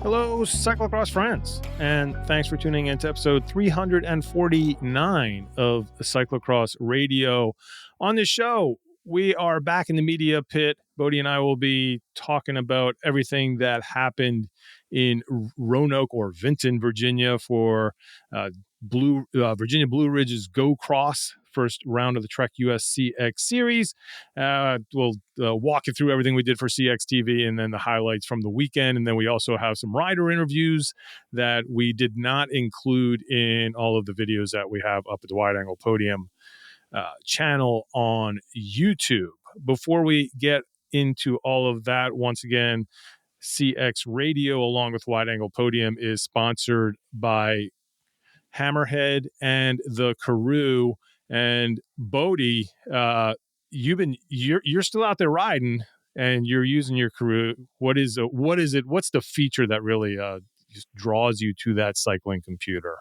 Hello, Cyclocross friends, and thanks for tuning in to episode 349 of Cyclocross Radio. On this show, we are back in the media pit. Boedi and I will be talking about everything that happened in Roanoke or Vinton, Virginia for Virginia Blue Ridge's Go Cross first round of the Trek USCX series. We'll walk you through everything we did for CXTV and then the highlights from the weekend. And then we also have some rider interviews that we did not include in all of the videos that we have up at the Wide Angle Podium channel on YouTube. Before we get into all of that, once again, CX Radio along with Wide Angle Podium is sponsored by Hammerhead and the Karoo. And Boedi, you're still out there riding and you're using your Karoo. What is it? What's the feature that really just draws you to that cycling computer?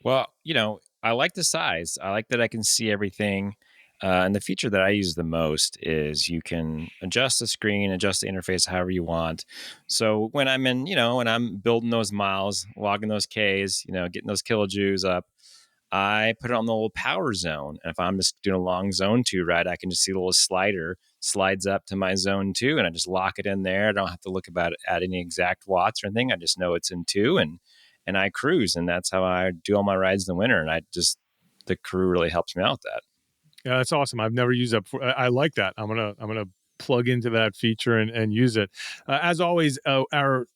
Well, I like the size. I like that I can see everything. And the feature that I use the most is you can adjust the screen, adjust the interface however you want. So when I'm when I'm building those miles, logging those Ks, getting those kilojoules up, I put it on the little power zone. And if I'm just doing a long zone 2 ride, I can just see the little slider slides up to my zone 2 and I just lock it in there. I don't have to look at any exact watts or anything. I just know it's in 2 and I cruise. And that's how I do all my rides in the winter. And the Karoo really helps me out with that. Yeah, that's awesome. I've never used that before. I like that. I'm gonna plug into that feature and use it. As always, our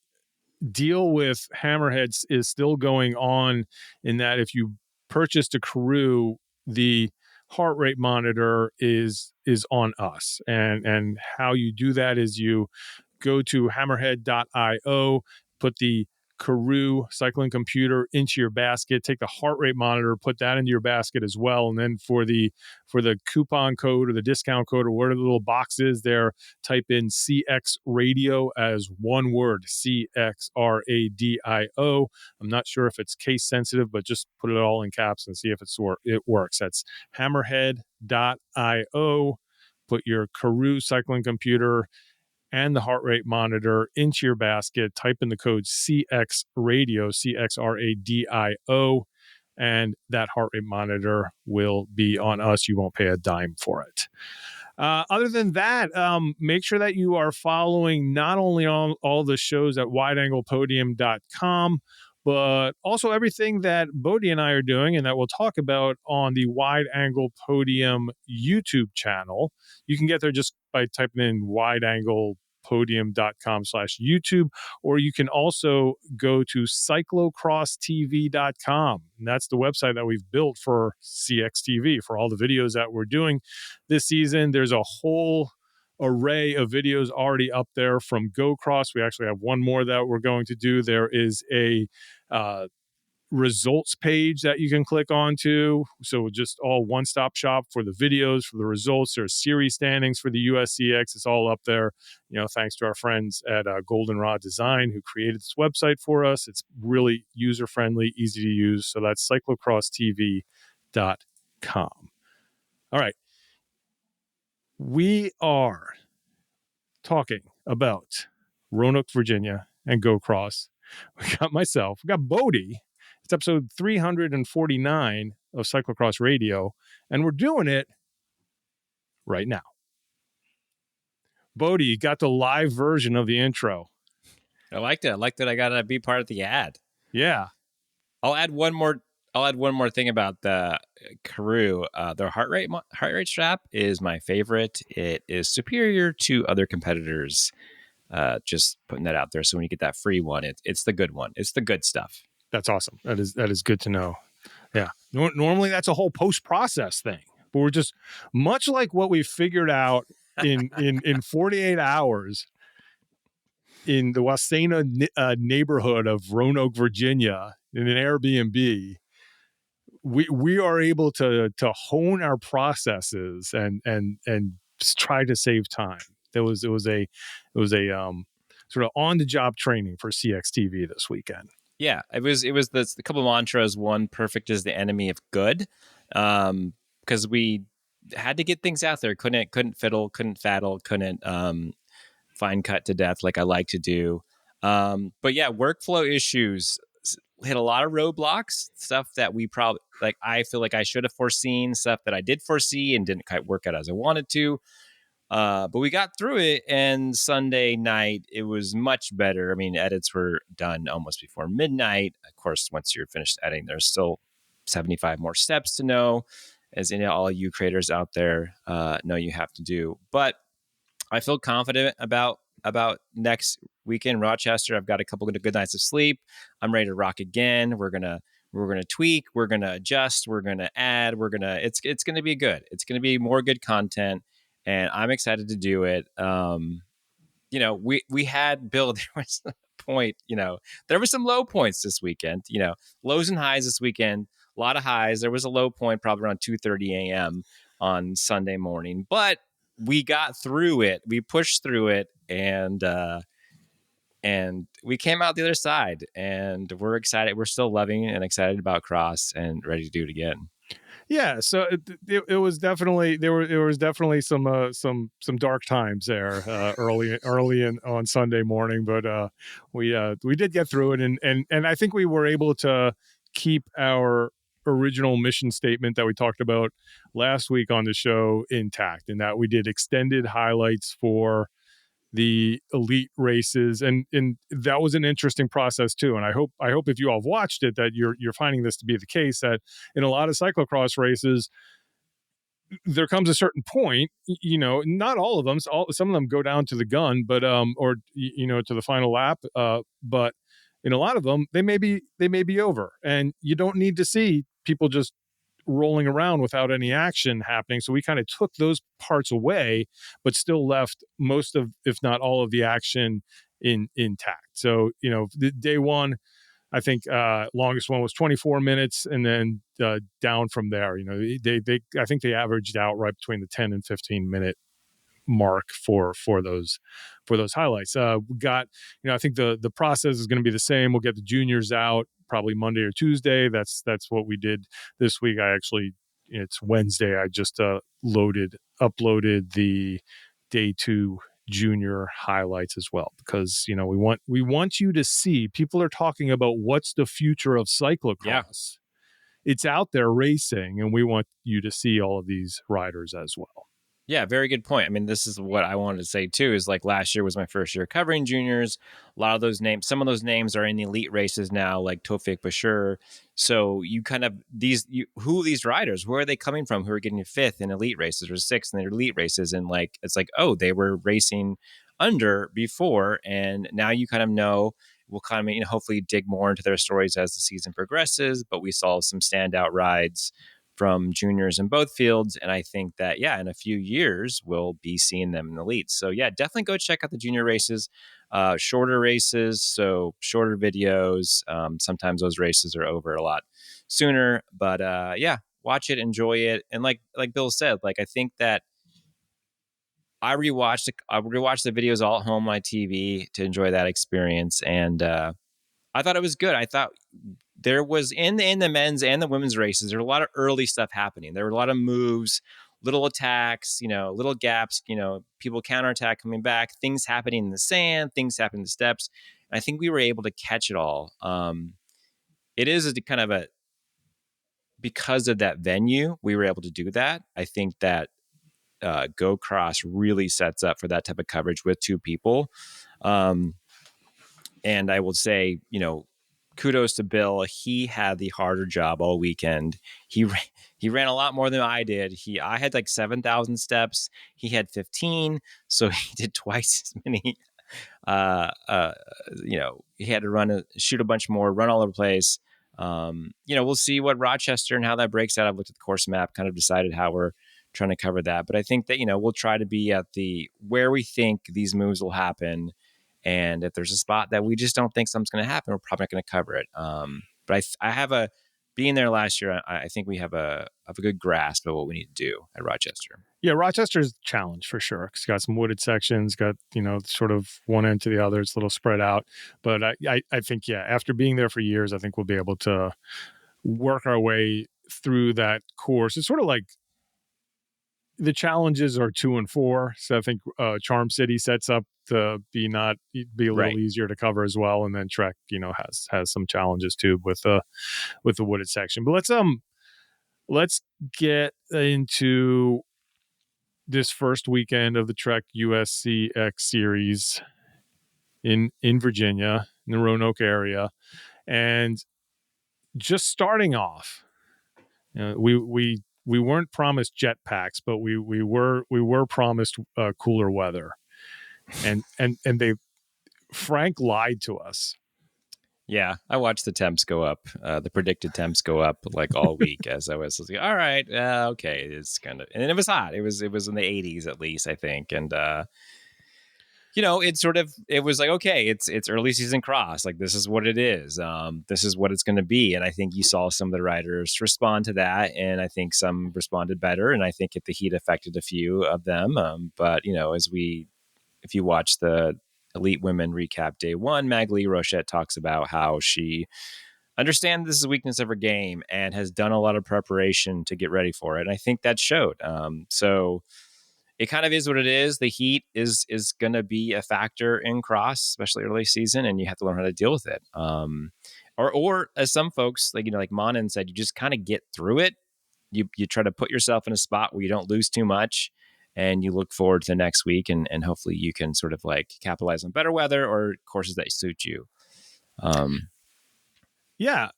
deal with Hammerheads is still going on in that if you purchased a Karoo, the heart rate monitor is on us. And how you do that is you go to hammerhead.io, put the Karoo cycling computer into your basket, take the heart rate monitor, put that into your basket as well. And then for the coupon code or the discount code or whatever the little box is there, type in CX radio as one word, CXRADIO. I'm not sure if it's case sensitive, but just put it all in caps and see if it works. That's hammerhead.io. Put your Karoo cycling computer and the heart rate monitor into your basket, type in the code CX radio, CXRADIO, and that heart rate monitor will be on us. You won't pay a dime for it. Other than that, make sure that you are following not only on all the shows at wideanglepodium.com, but also everything that Boedi and I are doing and that we'll talk about on the Wide Angle Podium YouTube channel. You can get there just by typing in wideanglepodium.com/YouTube, or you can also go to cyclocrosstv.com. And that's the website that we've built for CXTV, for all the videos that we're doing this season. There's a whole array of videos already up there from Go Cross. We actually have one more that we're going to do. There is a results page that you can click onto. So just all one-stop shop for the videos, for the results. There's series standings for the USCX. It's all up there, thanks to our friends at Goldenrod Design who created this website for us. It's really user-friendly, easy to use. So that's cyclocrosstv.com. All right. We are talking about Roanoke, Virginia, and Go Cross. We got myself. We got Boedi. It's episode 349 of Cyclocross Radio, and we're doing it right now. Boedi, you got the live version of the intro. I liked it. I liked that I got to be part of the ad. Yeah. I'll add one more thing about the Karoo. Their heart rate strap is my favorite. It is superior to other competitors. Just putting that out there. So when you get that free one, it's the good one. It's the good stuff. That's awesome. That is good to know. Yeah. Normally that's a whole post-process thing, but we're just much like what we figured out in 48 hours in the Wasena neighborhood of Roanoke, Virginia, in an Airbnb. We are able to hone our processes and try to save time. It was a sort of on the job training for CXTV this weekend. Yeah, it was the couple of mantras. One, perfect is the enemy of good, because we had to get things out there. Couldn't fiddle, couldn't faddle, couldn't fine cut to death like I like to do. But yeah, workflow issues hit a lot of roadblocks, stuff that we probably like. I feel like I should have foreseen, stuff that I did foresee and didn't quite work out as I wanted to. But we got through it, and Sunday night it was much better. I mean, edits were done almost before midnight. Of course, once you're finished editing, there's still 75 more steps to know, as in all you creators out there know you have to do. But I feel confident about next weekend, Rochester. I've got a couple of good nights of sleep. I'm ready to rock again. We're gonna tweak. We're gonna adjust. We're gonna add. It's gonna be good. It's gonna be more good content, and I'm excited to do it. We had Bill. There was a point. There were some low points this weekend. Lows and highs this weekend. A lot of highs. There was a low point probably around 2:30 a.m. on Sunday morning, but we got through it. We pushed through it, and we came out the other side. And we're excited. We're still loving and excited about cross and ready to do it again. Yeah, so it was definitely there was definitely some dark times there early on Sunday morning, but we did get through it, and I think we were able to keep our original mission statement that we talked about last week on the show intact, in that we did extended highlights for the elite races, and that was an interesting process too. And I hope if you all have watched it, that you're finding this to be the case, that in a lot of cyclocross races there comes a certain point, not all of them, some of them go down to the gun, but or to the final lap, but in a lot of them they may be over, and you don't need to see people just rolling around without any action happening. So we kind of took those parts away, but still left most of, if not all of, the action intact. So the day one, I think longest one was 24 minutes, and then down from there. They I think they averaged out right between the 10 and 15 minute mark for those highlights. We got, I think the process is going to be the same. We'll get the juniors out probably Monday or Tuesday. That's what we did this week. It's Wednesday. I just uploaded the day two junior highlights as well, because we want you to see. People are talking about what's the future of Yeah. cyclocross. It's out there racing, and we want you to see all of these riders as well. Yeah, very good point. I mean, this is what I wanted to say too, is like last year was my first year covering juniors. A lot of those names, some of those names are in the elite races now, like Tofik Bashir. So you kind of, who are these riders? Where are they coming from? Who are getting fifth in elite races or sixth in their elite races? And like, it's like, oh, they were racing under before. And now you kind of know. We'll kind of, hopefully dig more into their stories as the season progresses. But we saw some standout rides from juniors in both fields. And I think that, yeah, in a few years, we'll be seeing them in the lead. So, yeah, definitely go check out the junior races, shorter races. So, shorter videos. Sometimes those races are over a lot sooner. But yeah, watch it, enjoy it. And like Bill said, like, I think that I rewatched the videos all at home on my TV to enjoy that experience. And I thought it was good. I thought there was in the men's and the women's races, there were a lot of early stuff happening. There were a lot of moves, little attacks, little gaps, people counterattack coming back, things happening in the sand, things happening in the steps. And I think we were able to catch it all. It is a kind of because of that venue, we were able to do that. I think that Go Cross really sets up for that type of coverage with two people. And I will say, kudos to Bill. He had the harder job all weekend. He ran a lot more than I did. I had like 7,000 steps. He had 15, so he did twice as many. He had to shoot a bunch more, run all over the place. We'll see what Rochester and how that breaks out. I've looked at the course map, kind of decided how we're trying to cover that. But I think that, we'll try to be at where we think these moves will happen. And if there's a spot that we just don't think something's going to happen, we're probably not going to cover it. But I have being there last year, I think we have a good grasp of what we need to do at Rochester. Yeah, Rochester's a challenge for sure. It's got some wooded sections, got, sort of one end to the other. It's a little spread out. But I think, yeah, after being there for years, I think we'll be able to work our way through that course. It's sort of like the challenges are 2 and 4. So I think Charm City sets up to be a little Right. easier to cover as well, and then Trek, has some challenges too with the wooded section. But let's get into this first weekend of the Trek USCX series in Virginia, in the Roanoke area, and just starting off. We weren't promised jetpacks, but we were promised cooler weather, and they Frank lied to us. Yeah, I watched the temps go up, the predicted temps go up like all week as I was like, all right, okay, it's kind of, and it was hot. It was in the 80s at least, I think, and it was like, okay, it's early season cross, like this is what it is, this is what it's going to be, and I think you saw some of the riders respond to that, and I think some responded better, and I think the heat affected a few of them, but if you watch the Elite Women recap day one, Maghalie Rochette talks about how she understands this is a weakness of her game and has done a lot of preparation to get ready for it. And I think that showed. So it kind of is what it is. The heat is going to be a factor in cross, especially early season, and you have to learn how to deal with it. Or as some folks like Monin said, you just kind of get through it. You try to put yourself in a spot where you don't lose too much, and you look forward to next week, and hopefully you can sort of like capitalize on better weather or courses that suit you. Yeah,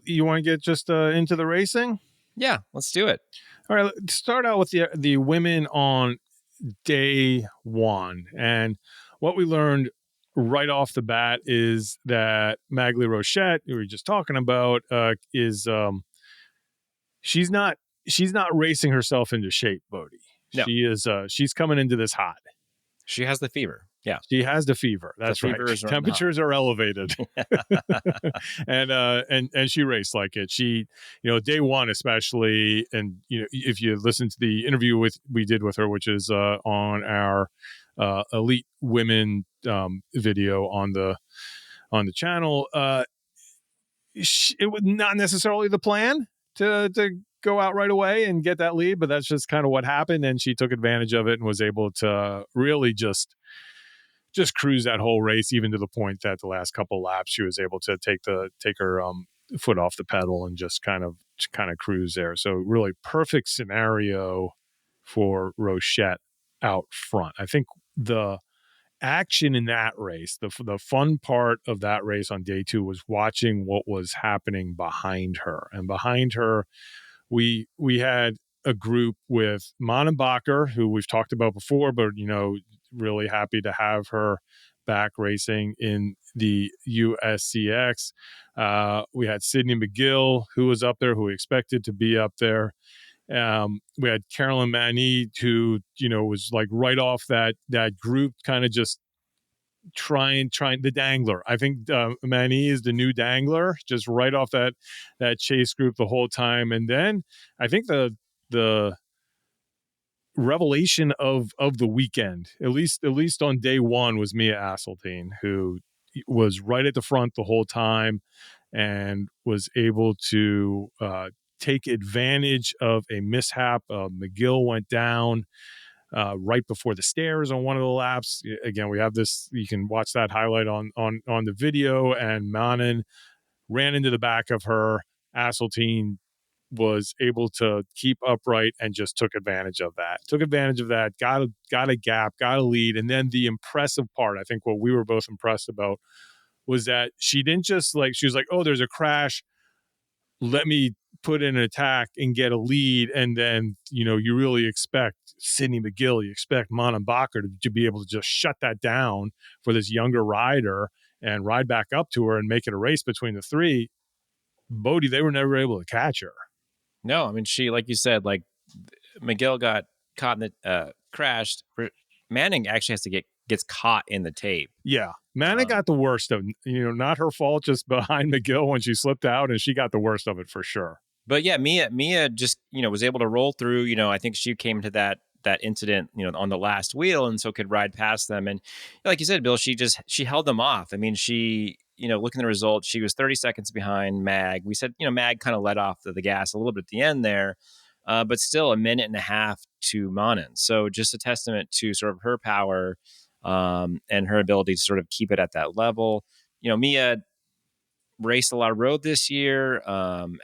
you want to get just into the racing? Yeah, let's do it. All right, let's start out with the women on day one, and what we learned right off the bat is that Maghalie Rochette, who we were just talking about, is she's not racing herself into shape, Bodie. No, She's coming into this hot. she has the fever. Yeah, She has the fever. the That's right. fever is running hot. Temperatures are elevated. And she raced like it. She, day one especially, and if you listen to the interview we did with her, which is on our Elite Women video on the channel, it was not necessarily the plan to go out right away and get that lead, but that's just kind of what happened, and she took advantage of it and was able to really just cruise that whole race, even to the point that the last couple laps she was able to take her foot off the pedal and just kind of cruise there. So really perfect scenario for Rochette out front. I think the action in that race, the fun part of that race on day two was watching what was happening behind her. And behind her, we had a group with Monenbacher, who we've talked about before, but really happy to have her back racing in the USCX. We had Sydney McGill, who was up there, who we expected to be up there. We had Carolyn Manny, who was like right off that group, kind of just trying the dangler. I think Manny is the new dangler, just right off that chase group the whole time. And then I think the revelation of the weekend, at least on day one, was Mia Asseltine, who was right at the front the whole time and was able to take advantage of a mishap. McGill went down right before the stairs on one of the laps. Again, we have this, you can watch that highlight on the video, and Manon ran into the back of her. Asseltine was able to keep upright and just took advantage of that. Got a gap, got a lead. And then the impressive part, I think what we were both impressed about, was that she didn't just she was like, oh, there's a crash, let me put in an attack and get a lead. And then, you really expect Sydney McGill, you expect Monenbacher to be able to just shut that down for this younger rider and ride back up to her and make it a race between the three. Bodie, they were never able to catch her. No, I mean, she, like you said, like McGill got caught in the crashed. Manning actually gets caught in the tape. Yeah, Manning got the worst of not her fault, just behind McGill when she slipped out, and she got the worst of it for sure. But yeah, Mia just was able to roll through. I think she came to that incident on the last wheel, and so could ride past them. And like you said, Bill, she held them off. I mean, she looking at the results, she was 30 seconds behind Mag. We said Mag kind of let off the gas a little bit at the end there. but still a minute and a half to Manan. So just a testament to sort of her power and her ability to sort of keep it at that level. Mia raced a lot of road this year,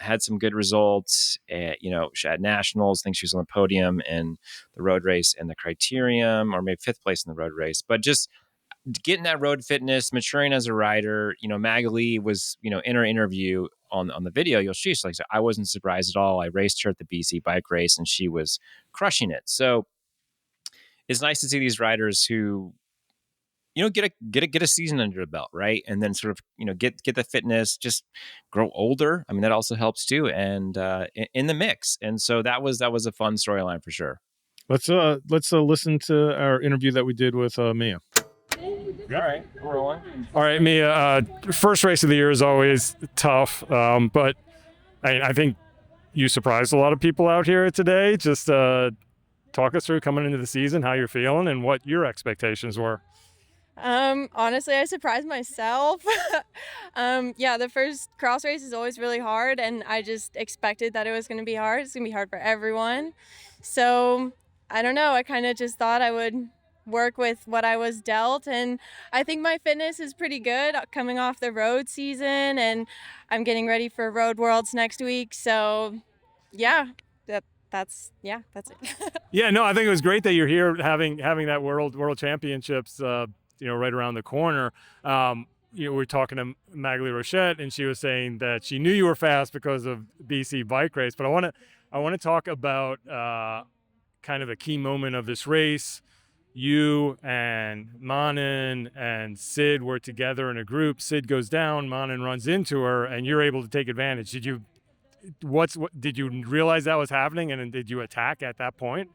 had some good results. She had nationals. I think she was on the podium in the road race and the criterium, or maybe fifth place in the road race. But just getting that road fitness, maturing as a rider. Magali was, in her interview on the video, she's like, I wasn't surprised at all. I raced her at the BC bike race and she was crushing it. So it's nice to see these riders who, get a season under the belt, right? And then sort of, get the fitness, just grow older. I mean, that also helps too. And in the mix. And so that was a fun storyline for sure. Let's listen to our interview that we did with Mia. All right, we're rolling. All right, Mia. First race of the year is always tough, but I think you surprised a lot of people out here today. Just talk us through coming into the season, how you're feeling, and what your expectations were. Honestly, I surprised myself. Yeah, the first cross race is always really hard, and I just expected that it was going to be hard. It's going to be hard for everyone. So, I don't know. I kind of just thought I would work with what I was dealt, and I think my fitness is pretty good coming off the road season, and I'm getting ready for Road Worlds next week. So, yeah, that's it. Yeah, no, I think it was great that you're here having that world championships, right around the corner. We were talking to Magali Rochette, and she was saying that she knew you were fast because of BC bike race. But I want to talk about kind of a key moment of this race. You and Manan and Sid were together in a group. Sid goes down, Manan runs into her, and you're able to take advantage. Did you realize that was happening, and did you attack at that point?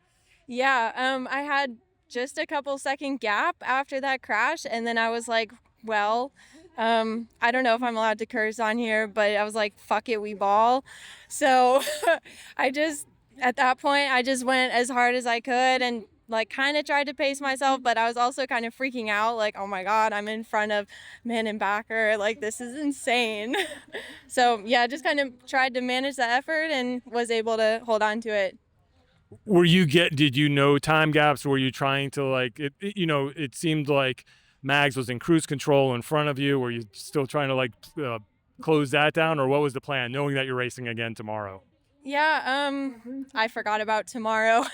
Yeah, I had just a couple second gap after that crash, and then I was like, well, I don't know if I'm allowed to curse on here, but I was like, fuck it, we ball. So at that point, I just went as hard as I could and like kind of tried to pace myself, but I was also kind of freaking out, like, oh my God, I'm in front of Min and Backer, like this is insane. So yeah, just kind of tried to manage the effort and was able to hold on to it. Did you know time gaps? Were you trying to it seemed like Mags was in cruise control in front of you. Were you still trying to close that down, or what was the plan, knowing that you're racing again tomorrow? Yeah, I forgot about tomorrow.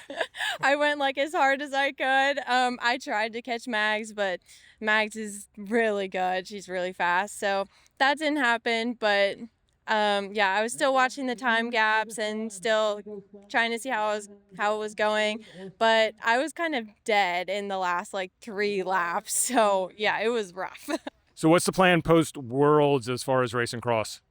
I went like as hard as I could. I tried to catch Mags, but Mags is really good. She's really fast. So that didn't happen, but yeah, I was still watching the time gaps and still trying to see how it was going, but I was kind of dead in the last like 3 laps. So yeah, it was rough. So what's the plan post Worlds as far as racing cross?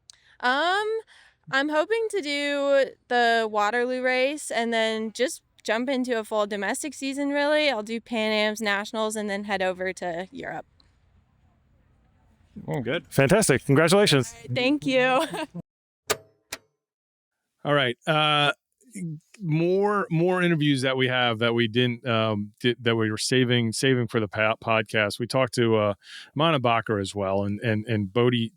I'm hoping to do the Waterloo race and then just jump into a full domestic season, really. I'll do Pan Am's, Nationals, and then head over to Europe. Oh, good. Fantastic. Congratulations. Thank you. All right. More interviews that we have that we didn't that we were saving for the podcast. We talked to Mana Bacher as well, and Boedi.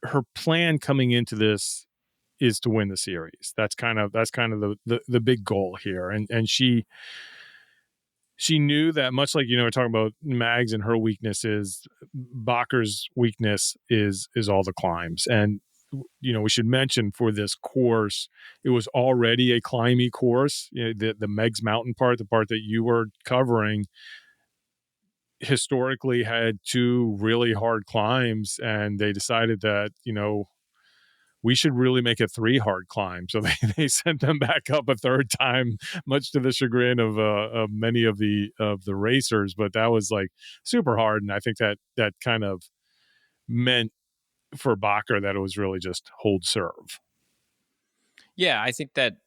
Her plan coming into this is to win the series. That's kind of the big goal here, and she knew that, much like we're talking about Mags and her weakness is Bacher's weakness is all the climbs. And we should mention for this course, it was already a climby course. The Megs Mountain part, the part that you were covering, historically had 2 really hard climbs, and they decided that we should really make it 3 hard climbs. So they sent them back up a 3rd time, much to the chagrin of many of the racers. But that was like super hard, and I think that kind of meant for Bacher that it was really just hold serve. Yeah, I think that,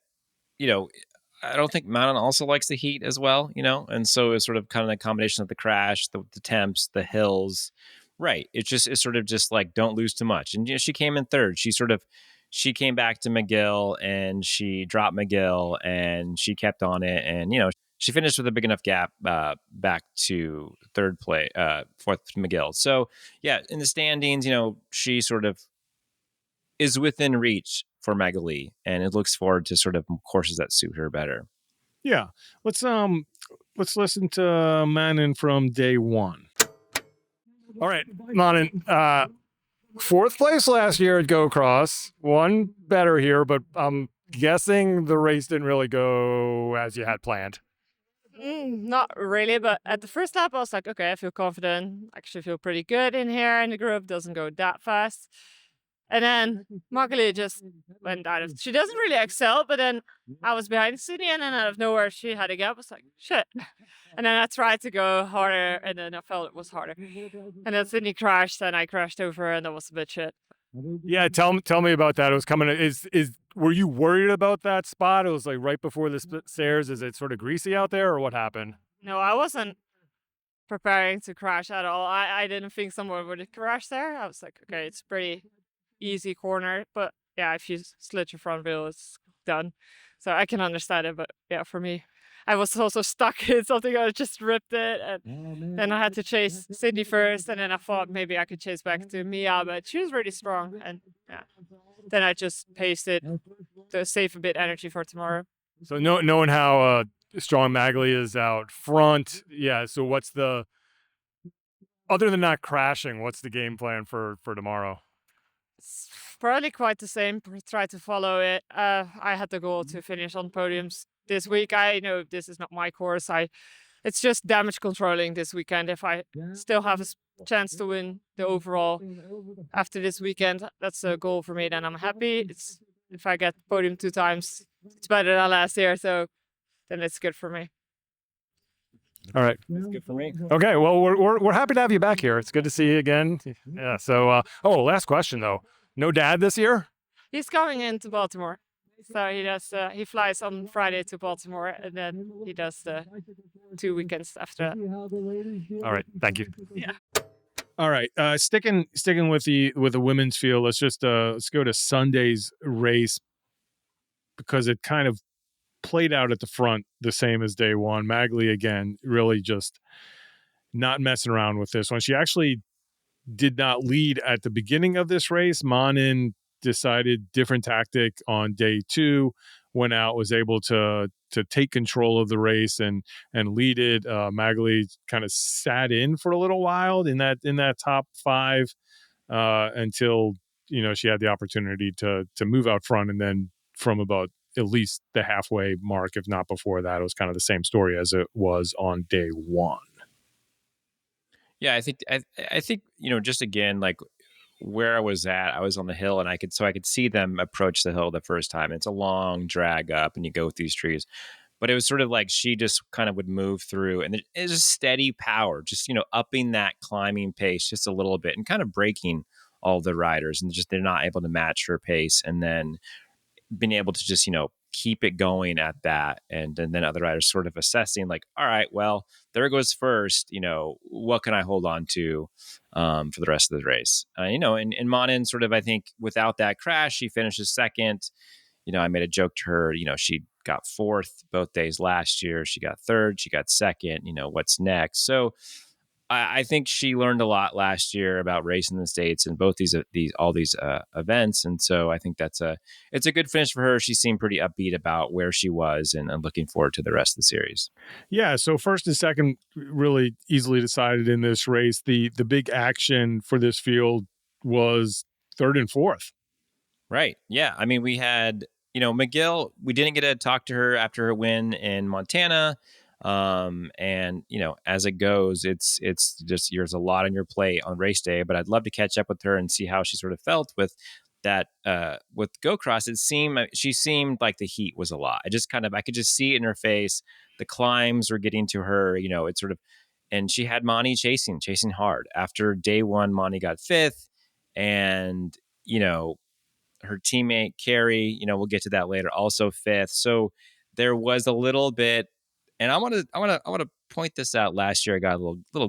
I don't think Manon also likes the heat as well, and so it's sort of kind of a combination of the crash, the temps, the hills. Right. It's sort of just like, don't lose too much. And she came in 3rd. She came back to McGill and she dropped McGill and she kept on it. And, she finished with a big enough gap back to 3rd place, 4th McGill. So, yeah, in the standings, she sort of is within reach for Magali, and it looks forward to sort of courses that suit her better. Yeah. Let's listen to Manon from day one. All right, Manon, fourth place last year at Go Cross, one better here, but I'm guessing the race didn't really go as you had planned. Not really, but at the first lap, I was like, okay, I feel confident. Actually, feel pretty good in here in the group. Doesn't go that fast. And then Magali just went out of. She doesn't really excel, but then I was behind Sydney, and then out of nowhere, she had a gap. I was like, shit. And then I tried to go harder, and then I felt it was harder. And then Sydney crashed, and I crashed over her, and that was a bit shit. Yeah, tell me about that. It was coming. Were you worried about that spot? It was like right before the stairs. Is it sort of greasy out there, or what happened? No, I wasn't preparing to crash at all. I didn't think someone would crash there. I was like, okay, it's pretty easy corner, but yeah, if you slit your front wheel, it's done. So I can understand it, but yeah, for me, I was also stuck in something. I just ripped it, and then I had to chase Sydney first, and then I thought maybe I could chase back to Mia, but she was really strong, and yeah, then I just paced it to save a bit energy for tomorrow. So knowing how strong Magali is out front, yeah. So what's other than not crashing, what's the game plan for tomorrow? It's probably quite the same. Try to follow it. I had the goal to finish on podiums this week. I know this is not my course. It's just damage controlling this weekend. If I still have a chance to win the overall after this weekend, that's a goal for me. Then I'm happy. If I get podium 2 times, it's better than last year. So then it's good for me. All right. That's good for me. Okay. Well, we're happy to have you back here. It's good to see you again. Yeah. So, last question though. No dad this year? He's coming into Baltimore. So he does. He flies on Friday to Baltimore, and then he does the 2 weekends after that. All right. Thank you. Yeah. All right. Sticking with the women's field. Let's go to Sunday's race because it kind of played out at the front the same as day one. Magali again, really just not messing around with this one. She actually did not lead at the beginning of this race. Manon decided different tactic on day 2, went out, was able to take control of the race and lead it. Magali kind of sat in for a little while in that top 5 until she had the opportunity to move out front, and then from about at least the halfway mark, if not before that, it was kind of the same story as it was on day 1. Yeah, I think just again, like where I was at, I was on the hill, and I could see them approach the hill the first time. It's a long drag up, and you go with these trees. But it was sort of like she just kind of would move through, and it's a steady power, just upping that climbing pace just a little bit, and kind of breaking all the riders, and just they're not able to match her pace, and then being able to just keep it going at that, and then other riders sort of assessing like, all right, well, there goes first, what can I hold on to for the rest of the race, and Manon sort of, I think without that crash, she finishes second. I made a joke to her, she got 4th both days last year, she got 3rd, she got 2nd, what's next? So I think she learned a lot last year about racing in the States and both these events, and so I think it's a good finish for her. She seemed pretty upbeat about where she was, and I'm looking forward to the rest of the series. Yeah, so first and second really easily decided in this race. The big action for this field was 3rd and 4th. Right. Yeah. I mean, we had McGill. We didn't get to talk to her after her win in Montana. And as it goes, it's just, there's a lot on your plate on race day, but I'd love to catch up with her and see how she sort of felt with that, with Go Cross. She seemed like the heat was a lot. I could just see it in her face. The climbs were getting to her, it's sort of, and she had Monty chasing hard. After day 1, Monty got 5th, and, her teammate Carrie, we'll get to that later, also 5th. So there was a little bit. And I want to point this out. Last year, I got a little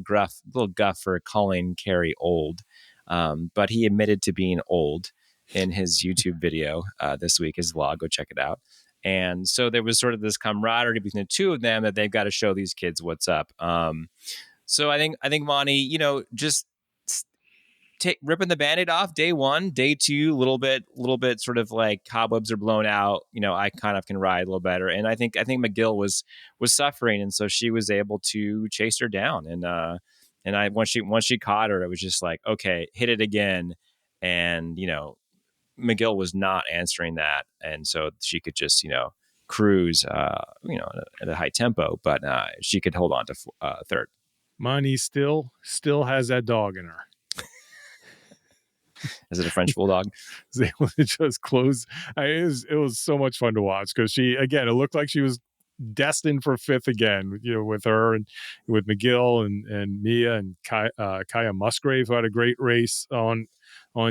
guff for calling Carrie old, but he admitted to being old in his YouTube video this week, his vlog. Go check it out. And so there was sort of this camaraderie between the two of them that they've got to show these kids what's up. So I think Monty, just ripping the Band-Aid off day 1, day 2, little bit sort of like cobwebs are blown out. I kind of can ride a little better. And I think McGill was suffering. And so she was able to chase her down. And I, once she caught her, it was just like, okay, hit it again. And, McGill was not answering that. And so she could just, cruise, at a high tempo, but she could hold on to third. Money still has that dog in her. Is it a French bulldog? They just close. It was so much fun to watch because it looked like she was destined for 5th again, with her and with McGill and Mia and Kaya Musgrave, who had a great race on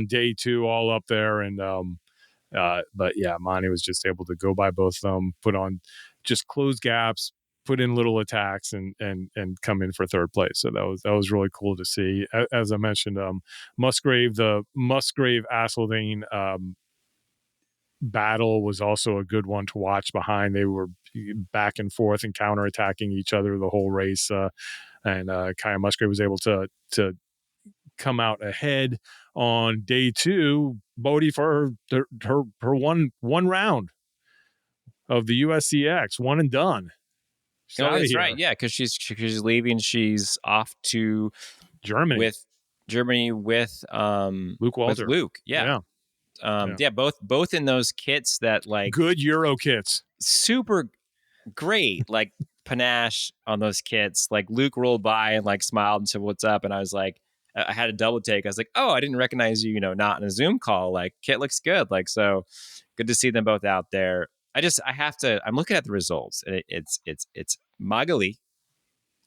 day 2, all up there. And but yeah, Monty was just able to go by both of them, put on just close gaps, put in little attacks, and come in for 3rd place. So that was really cool to see. As I mentioned, the Musgrave Asseldine battle was also a good one to watch behind. They were back and forth and counterattacking each other the whole race. And Kaya Musgrave was able to come out ahead on day 2. Boedi for her one round of the USCX, one and done. Oh, that's right. Yeah, because she's leaving. She's off to Germany with Luke Walter. With Luke, yeah. Both in those kits that like good Euro kits, super great, like panache on those kits. Like Luke rolled by and like smiled and said, "What's up?" And I was like, I had a double take. I was like, "Oh, I didn't recognize you. Not in a Zoom call. Like kit looks good. Like so, good to see them both out there." I'm looking at the results, and it's Magali,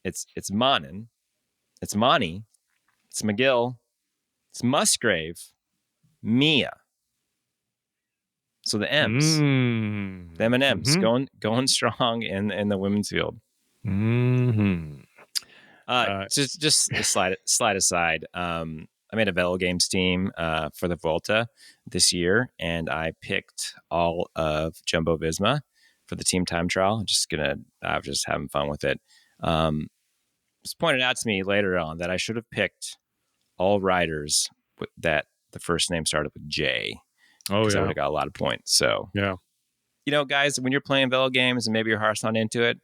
it's Manin, it's Mani, it's McGill, it's Musgrave, Mia. So the M's, the M&Ms going strong in the women's field. Mm-hmm. Just a slide aside. I made a Velo Games team for the Volta this year, and I picked all of Jumbo Visma for the team time trial. I'm just having fun with it. It's pointed out to me later on that I should have picked all riders that the first name started with J. Oh, yeah. I would have got a lot of points. So, yeah. Guys, when you're playing Velo Games and maybe your heart's not into it,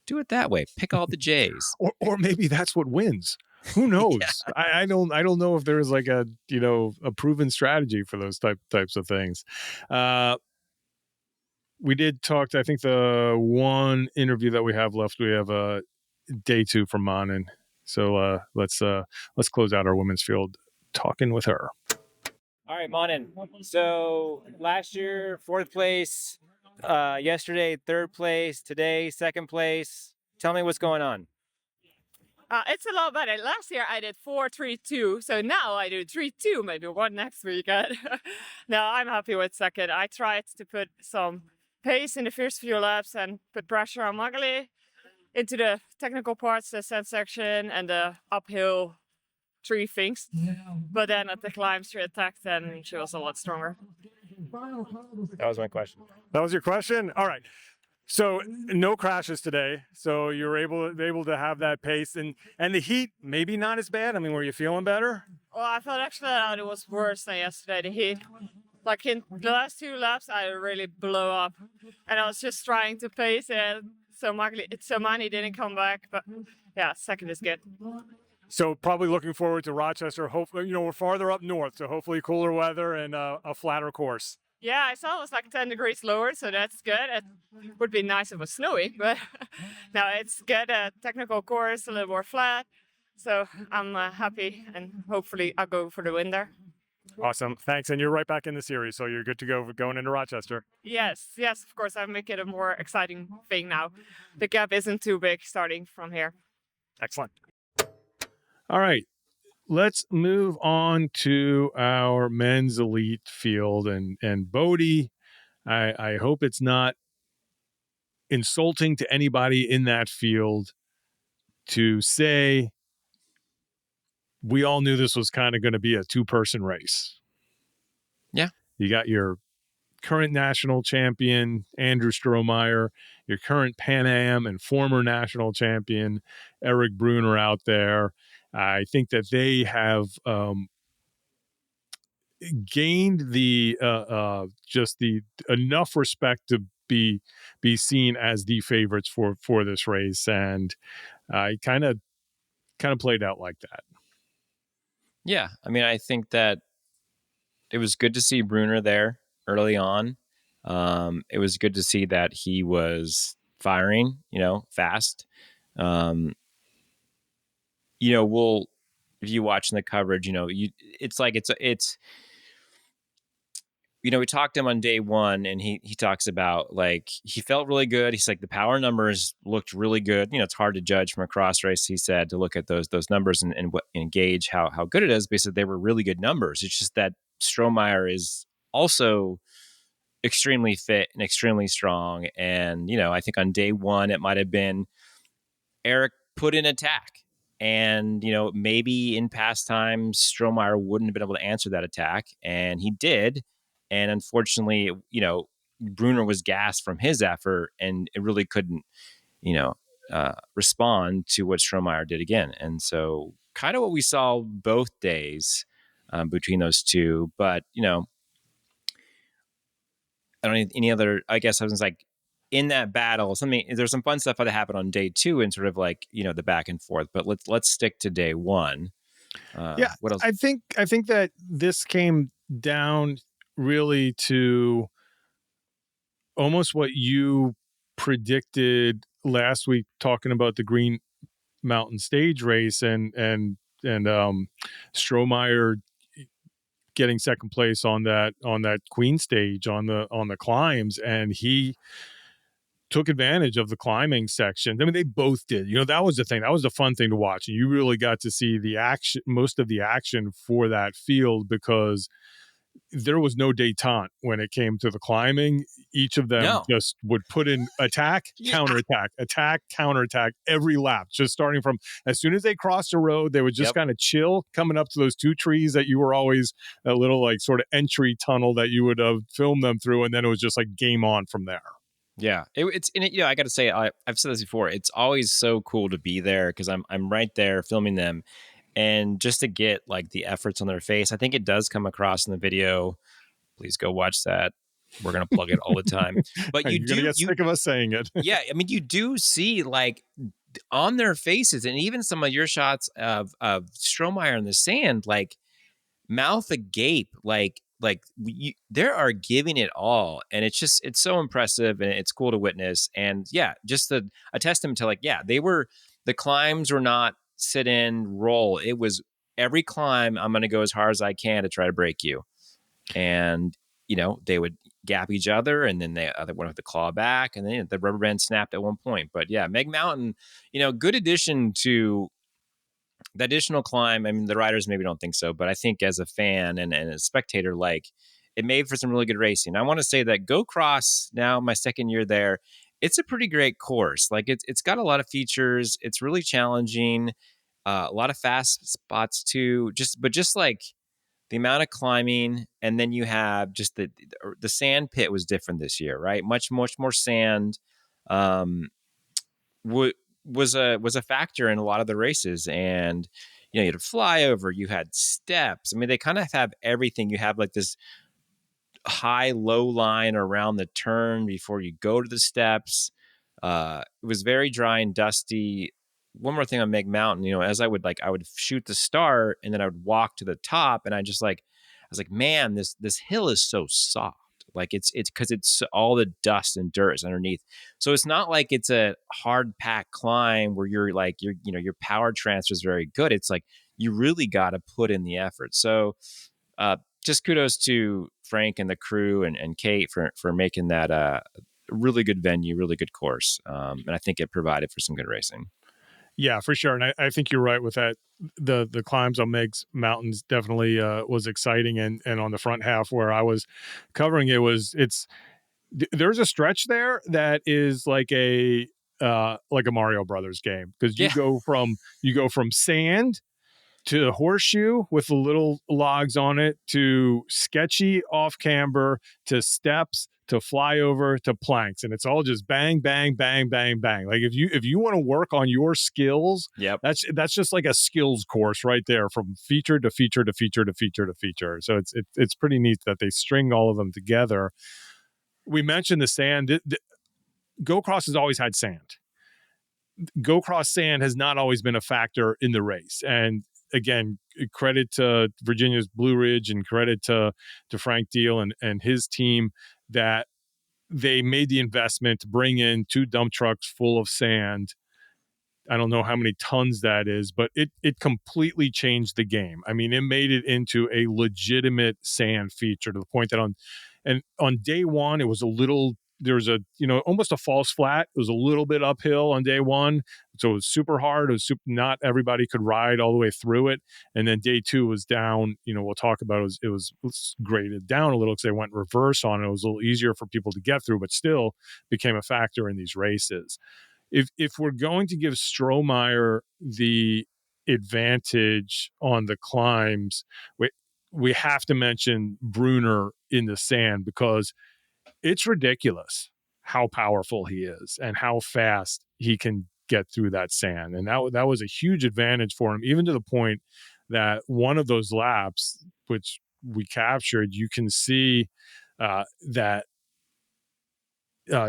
do it that way. Pick all the J's. Or maybe that's what wins. Who knows? Yeah. I don't know if there is like a proven strategy for those types of things. We did talk. I think the one interview that we have left, we have day 2 from Manin. So let's close out our women's field talking with her. All right, Manin. So last year 4th place, yesterday 3rd place, today 2nd place. Tell me what's going on. It's a lot better. Last year I did 4.32, so now I do 3.2, maybe 1 next weekend. No, I'm happy with 2nd. I tried to put some pace in the first few laps and put pressure on Magali into the technical parts, the ascent section and the uphill 3 things. But then at the climb she attacked and she was a lot stronger. That was my question. That was your question? All right. So no crashes today. So you're able to have that pace and the heat maybe not as bad. I mean, were you feeling better? Well, I felt actually that it was worse than yesterday. The heat, like in the last 2 laps, I really blew up, and I was just trying to pace it. So Mani didn't come back, but yeah, 2nd is good. So probably looking forward to Rochester. Hopefully, we're farther up north, so hopefully cooler weather and a flatter course. Yeah, I saw it was like 10 degrees lower, so that's good. It would be nice if it was snowy, but no, it's good. A technical course, a little more flat. So I'm happy, and hopefully I'll go for the win there. Awesome. Thanks. And you're right back in the series, so you're good to go going into Rochester. Yes, of course. I make it a more exciting thing now. The gap isn't too big starting from here. Excellent. All right. Let's move on to our men's elite field and Boedi. I hope it's not insulting to anybody in that field to say we all knew this was kind of going to be a 2-person race. Yeah. You got your current national champion, Andrew Strohmeyer, your current Pan Am and former national champion, Eric Bruner out there. I think that they have gained the just the enough respect to be seen as the favorites for this race, and it kind of played out like that. Yeah, I mean, I think that it was good to see Bruner there early on. It was good to see that he was firing, fast. Um, we'll if you watching the coverage, it's like it's we talked to him on day one, and he talks about like he felt really good. He's like the power numbers looked really good. It's hard to judge from a cross race. He said to look at those numbers and gauge how good it is. But he said they were really good numbers. It's just that Strohmeyer is also extremely fit and extremely strong. And I think on day one it might have been Eric put in attack. And, maybe in past times, Strohmeyer wouldn't have been able to answer that attack. And he did. And unfortunately, Bruner was gassed from his effort, and it really couldn't, respond to what Strohmeyer did again. And so kind of what we saw both days between those two. But, I don't need any other, I guess I was like, in that battle, there's some fun stuff that happened on day two and sort of like, the back and forth, but let's stick to day one. Yeah, what else? I think that this came down really to almost what you predicted last week, talking about the Green Mountain stage race and Strohmeyer getting second place on that Queen stage on the climbs, and he took advantage of the climbing section. I mean, they both did. That was the thing. That was the fun thing to watch. And you really got to see the action, most of the action for that field, because there was no detente when it came to the climbing. Each of them just would put in attack, counterattack, attack, counterattack every lap, just starting from as soon as they crossed the road, they would just kind of chill coming up to those two trees that you were always a little like sort of entry tunnel that you would film them through. And then it was just like game on from there. Yeah, it's in it. I got to say, I've said this before. It's always so cool to be there because I'm right there filming them, and just to get like the efforts on their face. I think it does come across in the video. Please go watch that. We're gonna plug it all the time. But you're gonna get sick of us saying it. Yeah, I mean, you do see like on their faces, and even some of your shots of Strohmeyer in the sand, like mouth agape, like they are giving it all, and it's so impressive, and it's cool to witness. And yeah, just a testament to the climbs were not sit in roll. It was every climb I'm going to go as hard as I can to try to break you, and they would gap each other, and then the other one would have to claw back, and then the rubber band snapped at one point. But yeah, Meg Mountain, good addition to the additional climb. I mean, the riders maybe don't think so, but I think as a fan and a spectator, like it made for some really good racing. I want to say that Go Cross, now my second year there, it's a pretty great course. Like it's got a lot of features. It's really challenging, a lot of fast spots too. Just like the amount of climbing, and then you have just the sand pit was different this year, right? Much more sand. Was a factor in a lot of the races, and you had a flyover, you had steps. I mean, they kind of have everything. You have like this high low line around the turn before you go to the steps. It was very dry and dusty. One more thing on Meg Mountain, as I would shoot the start, and then I would walk to the top, and I was like, man, this hill is so soft. Like it's because it's all the dust and dirt is underneath. So it's not like it's a hard packed climb where you're like, your power transfer is very good. It's like, you really got to put in the effort. So just kudos to Frank and the crew and Kate for making that a really good venue, really good course. And I think it provided for some good racing. Yeah, for sure. And I think you're right with that. The climbs on Meg's Mountains definitely was exciting. And on the front half where I was covering there's a stretch there that is like a Mario Brothers game, because you go from sand to horseshoe with the little logs on it, to sketchy off camber, to steps, to flyover to planks, and it's all just bang, bang, bang, bang, bang. Like if you want to work on your skills, Yep. that's just like a skills course right there, from feature to feature to feature to feature to feature. So it's pretty neat that they string all of them together. We mentioned the sand. Go Cross has always had sand. Go Cross sand has not always been a factor in the race, and again, credit to Virginia's Blue Ridge and credit to Frank Deal and his team that they made the investment to bring in 2 dump trucks full of sand. I don't know how many tons that is, but it completely changed the game. I mean, it made it into a legitimate sand feature, to the point that on day one, it was there was almost a false flat. It was a little bit uphill on day one. So it was super hard. It was not everybody could ride all the way through it. And then day 2 was down. We'll talk about it was graded down a little because they went reverse on it. It was a little easier for people to get through, but still became a factor in these races. If we're going to give Strohmeyer the advantage on the climbs, we have to mention Brunner in the sand, because it's ridiculous how powerful he is and how fast he can get through that sand. And that was a huge advantage for him, even to the point that one of those laps, which we captured, you can see that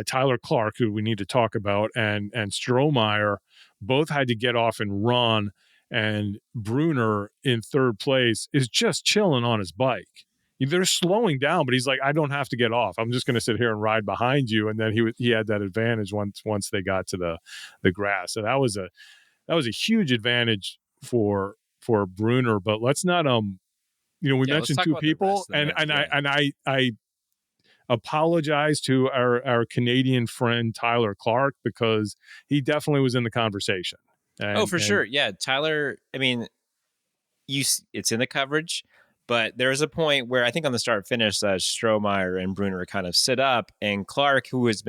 Tyler Clark, who we need to talk about, and Strohmeyer both had to get off and run. And Brunner in third place is just chilling on his bike. They're slowing down, but he's like, I don't have to get off. I'm just going to sit here and ride behind you. And then he had that advantage once they got to the grass. So that was a huge advantage for Brunner. But let's not we mentioned 2 people, and I apologize to our Canadian friend Tyler Clark, because he definitely was in the conversation. For sure. Yeah, Tyler, I mean, it's in the coverage, but there's a point where I think on the start finish, Strohmeyer and Brunner kind of sit up, and Clark, who was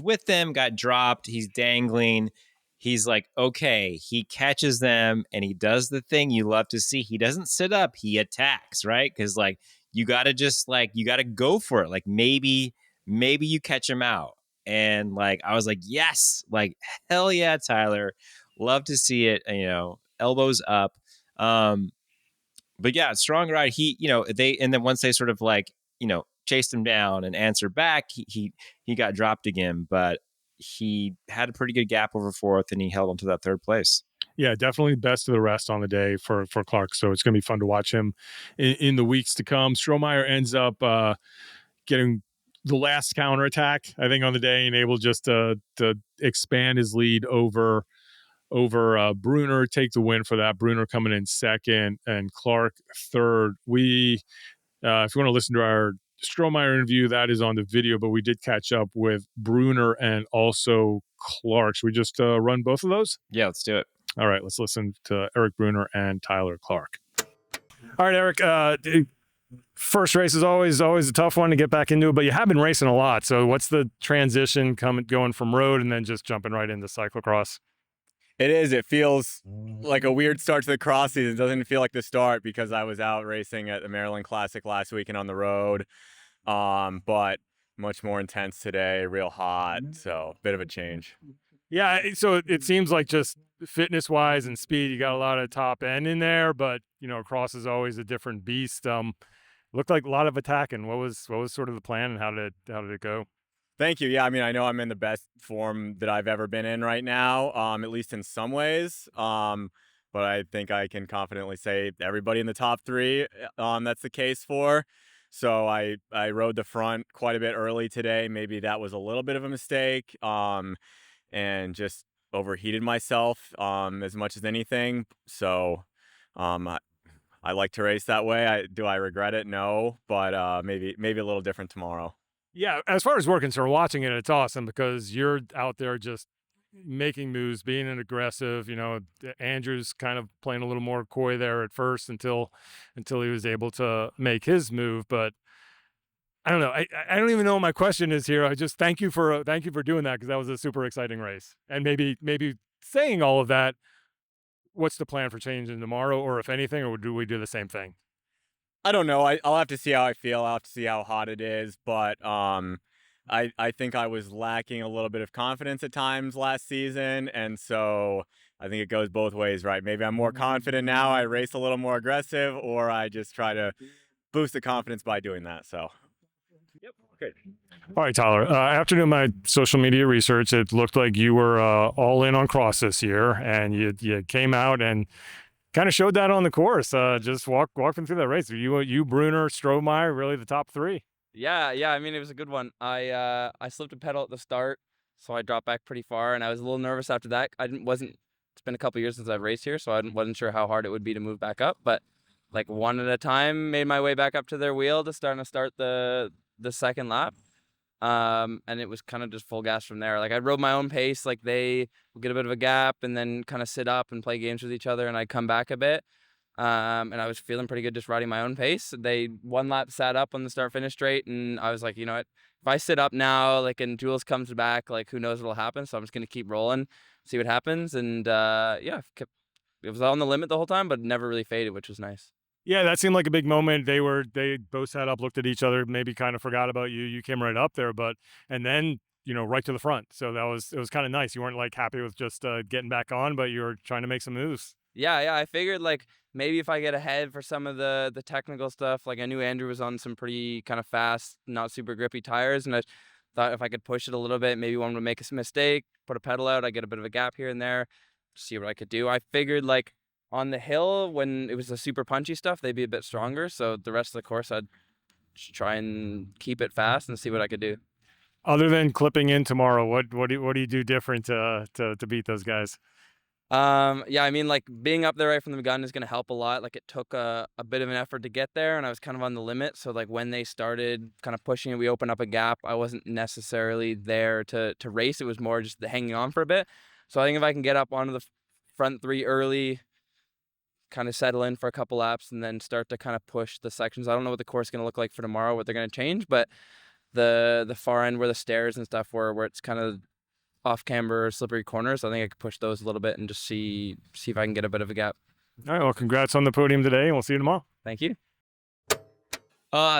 with them, got dropped. He's dangling. He's like, okay, he catches them and he does the thing you love to see. He doesn't sit up, he attacks, right? Because you got to go for it. Like maybe you catch him out. And I was like, yes, hell yeah, Tyler. Love to see it, elbows up. But yeah, strong ride. And then once they sort of chased him down and answered back, he got dropped again, but he had a pretty good gap over fourth, and he held on to that third place. Yeah, definitely best of the rest on the day for Clark. So it's going to be fun to watch him in the weeks to come. Strohmeyer ends up getting the last counterattack, I think, on the day, and able just to expand his lead over Brunner, take the win for that. Brunner coming in second and Clark third. If you want to listen to our Strohmeyer interview, that is on the video, but we did catch up with Brunner and also Clark. Should we just run both of those? Yeah, let's do it. All right, let's listen to Eric Brunner and Tyler Clark. All right, Eric, first race is always a tough one to get back into, but you have been racing a lot. So what's the transition going from road and then just jumping right into cyclocross? It is. It feels like a weird start to the cross season. It doesn't feel like the start because I was out racing at the Maryland Classic last weekend on the road. But much more intense today, real hot. So bit of a change. Yeah. So it seems like just fitness wise and speed, you got a lot of top end in there, but cross is always a different beast. Looked like a lot of attacking. What was sort of the plan, and how did it go? Thank you. Yeah, I mean, I know I'm in the best form that I've ever been in right now, at least in some ways. But I think I can confidently say everybody in the top 3, that's the case for. So I rode the front quite a bit early today. Maybe that was a little bit of a mistake, and just overheated myself as much as anything. So I like to race that way. Do I regret it? No, but maybe a little different tomorrow. Yeah, as far as we're concerned, watching it, it's awesome because you're out there just making moves, being an aggressive. Andrew's kind of playing a little more coy there at first until he was able to make his move. But I don't know. I don't even know what my question is here. I just thank you for doing that, because that was a super exciting race. And maybe saying all of that, what's the plan for changing tomorrow, or if anything, or do we do the same thing? I don't know. I'll have to see how I feel. I'll have to see how hot it is. But I think I was lacking a little bit of confidence at times last season, and so I think it goes both ways, right? Maybe I'm more confident now, I race a little more aggressive, or I just try to boost the confidence by doing that. So Yep. Great. All right, Tyler. After doing my social media research, it looked like you were all in on cross this year, and you came out and kind of showed that on the course. Just walking through that race. You, Bruner, Strohmeyer, really the top three. Yeah. I mean, it was a good one. I slipped a pedal at the start, so I dropped back pretty far, and I was a little nervous after that. Wasn't. It's been a couple years since I've raced here, so I wasn't sure how hard it would be to move back up. But like one at a time, made my way back up to their wheel to start the second lap. And it was kind of just full gas from there. Like I rode my own pace. Like they would get a bit of a gap and then kind of sit up and play games with each other, and I'd come back a bit. And I was feeling pretty good just riding my own pace. They one lap sat up on the start finish straight, and I was like, you know what? If I sit up now, like, and Jules comes back, like, who knows what'll happen? So I'm just gonna keep rolling, see what happens. And it was on the limit the whole time, but never really faded, which was nice. Yeah, that seemed like a big moment. They both sat up, looked at each other, maybe kind of forgot about you. You came right up there, and then right to the front. So it was kind of nice. You weren't like happy with just getting back on, but you were trying to make some moves. Yeah. I figured like maybe if I get ahead for some of the technical stuff, like I knew Andrew was on some pretty kind of fast, not super grippy tires, and I thought if I could push it a little bit, maybe one would make a mistake, put a pedal out, I get a bit of a gap here and there, see what I could do. I figured like on the hill when it was the super punchy stuff, they'd be a bit stronger. So the rest of the course, I'd try and keep it fast and see what I could do. Other than clipping in tomorrow, what do you do different to beat those guys? Yeah, I mean, like being up there right from the gun is going to help a lot. Like it took a bit of an effort to get there, and I was kind of on the limit. So like when they started kind of pushing it, we opened up a gap. I wasn't necessarily there to race. It was more just the hanging on for a bit. So I think if I can get up onto the front three early, kind of settle in for a couple laps, and then start to kind of push the sections. I don't know what the course is going to look like for tomorrow, what they're going to change, but the far end where the stairs and stuff were, where it's kind of off camber, slippery corners, I think I could push those a little bit and just see if I can get a bit of a gap. All right, well, congrats on the podium today, and we'll see you tomorrow. Thank you.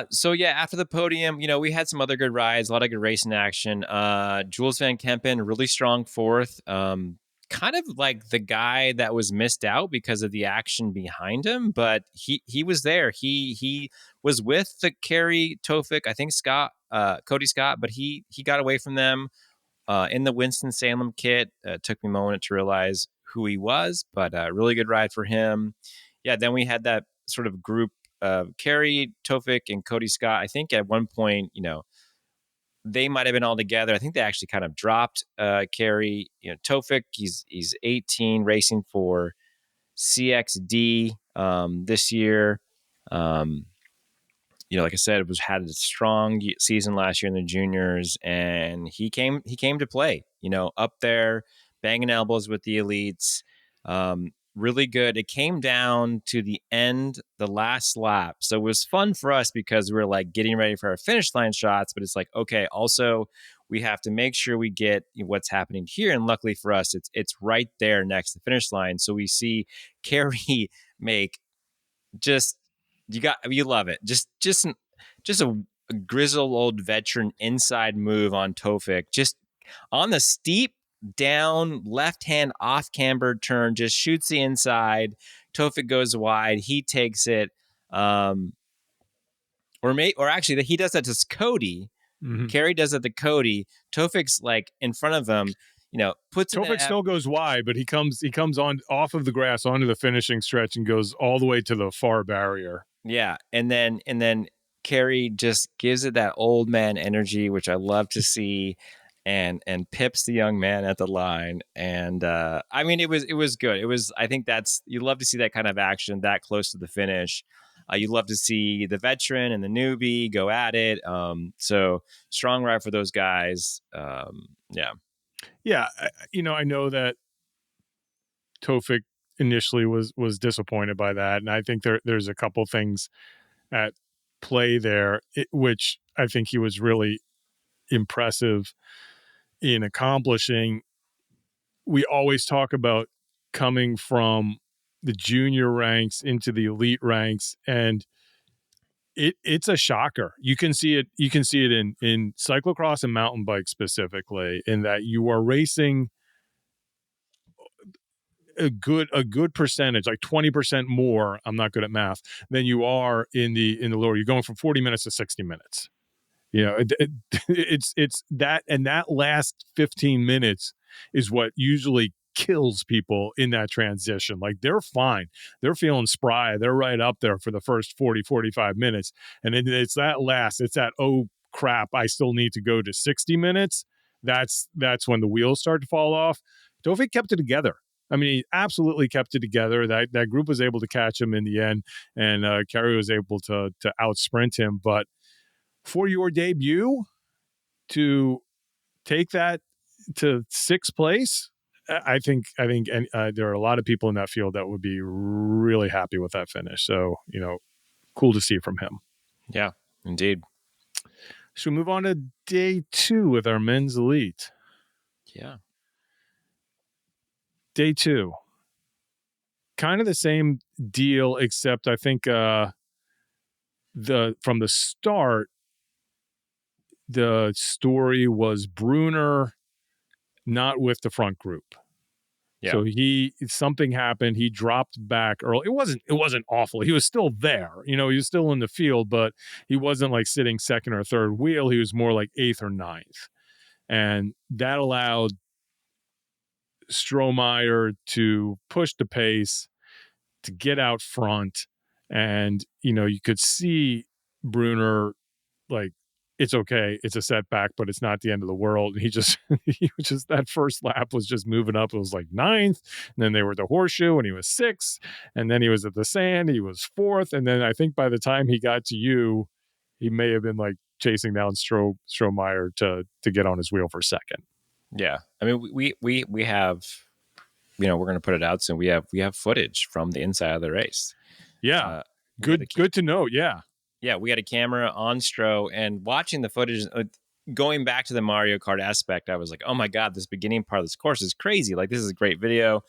So yeah, after the podium, we had some other good rides, a lot of good racing action. Jules Van Kempen, really strong fourth. Kind of like the guy that was missed out because of the action behind him, but he was there. He was with the Kerry Tofik, I think Cody Scott, but he got away from them in the Winston-Salem kit. Took me a moment to realize who he was, but really good ride for him. Yeah, then we had that sort of group of Kerry, Tofik, and Cody Scott. I think at one point, they might have been all together. I think they actually kind of dropped Kerry. Tofik, he's 18, racing for CXD this year. Like I said, had a strong season last year in the juniors, and he came to play. Up there, banging elbows with the elites. Really good. It came down to the end, the last lap. So it was fun for us because we were like getting ready for our finish line shots, but it's like, okay, also we have to make sure we get what's happening here. And luckily for us, it's right there next to the finish line. So we see Kerry make you love it. Just a grizzled old veteran inside move on Tofik, just on the steep down left hand off camber turn, just shoots the inside. Tofik goes wide. He takes it. Or actually, he does that to Cody. Mm-hmm. Kerry does it to Cody. Tofik's like in front of him. Puts Tofik still goes wide, but he comes on off of the grass onto the finishing stretch and goes all the way to the far barrier. Yeah, and then Kerry just gives it that old man energy, which I love to see. And pips the young man at the line, and I mean it was good. I think you love to see that kind of action that close to the finish. You love to see the veteran and the newbie go at it. So strong ride for those guys. Yeah. I know that Tofik initially was disappointed by that, and I think there's a couple things at play there, which I think he was really impressive in accomplishing. We always talk about coming from the junior ranks into the elite ranks, and it's a shocker. You can see it in cyclocross and mountain bike specifically, in that you are racing a good percentage, like 20% more, I'm not good at math, than you are in the lower. You're going from 40 minutes to 60 minutes. It's that, and that last 15 minutes is what usually kills people in that transition. Like, they're fine, they're feeling spry, they're right up there for the first 40-45 minutes, and then it's that, oh crap, I still need to go to 60 minutes. That's when the wheels start to fall off. Tofik kept it together. I mean, he absolutely kept it together. That group was able to catch him in the end, and Kerry was able to out sprint him. But for your debut, to take that to sixth place, I think there are a lot of people in that field that would be really happy with that finish. So, cool to see from him. Yeah, indeed. So we move on to day 2 with our men's elite. Yeah. Day 2. Kind of the same deal, except I think from the start, the story was Brunner not with the front group. Yeah. So something happened. He dropped back early. It wasn't awful. He was still there. He was still in the field, but he wasn't like sitting second or third wheel. He was more like 8th or 9th. And that allowed Strohmeyer to push the pace, to get out front. And, you could see Brunner, like, it's okay, it's a setback, but it's not the end of the world. And he was just, that first lap was just moving up. It was like 9th, and then they were at the horseshoe, and he was 6th, and then he was at the sand, he was 4th, and then I think by the time he got to you, he may have been like chasing down Strohmeyer to get on his wheel for second. Yeah, I mean, we have, we're going to put it out soon. We have footage from the inside of the race. Yeah, good to know. Yeah, we had a camera on Stro, and watching the footage, going back to the Mario Kart aspect, I was like, oh my God, this beginning part of this course is crazy. Like, this is a great video.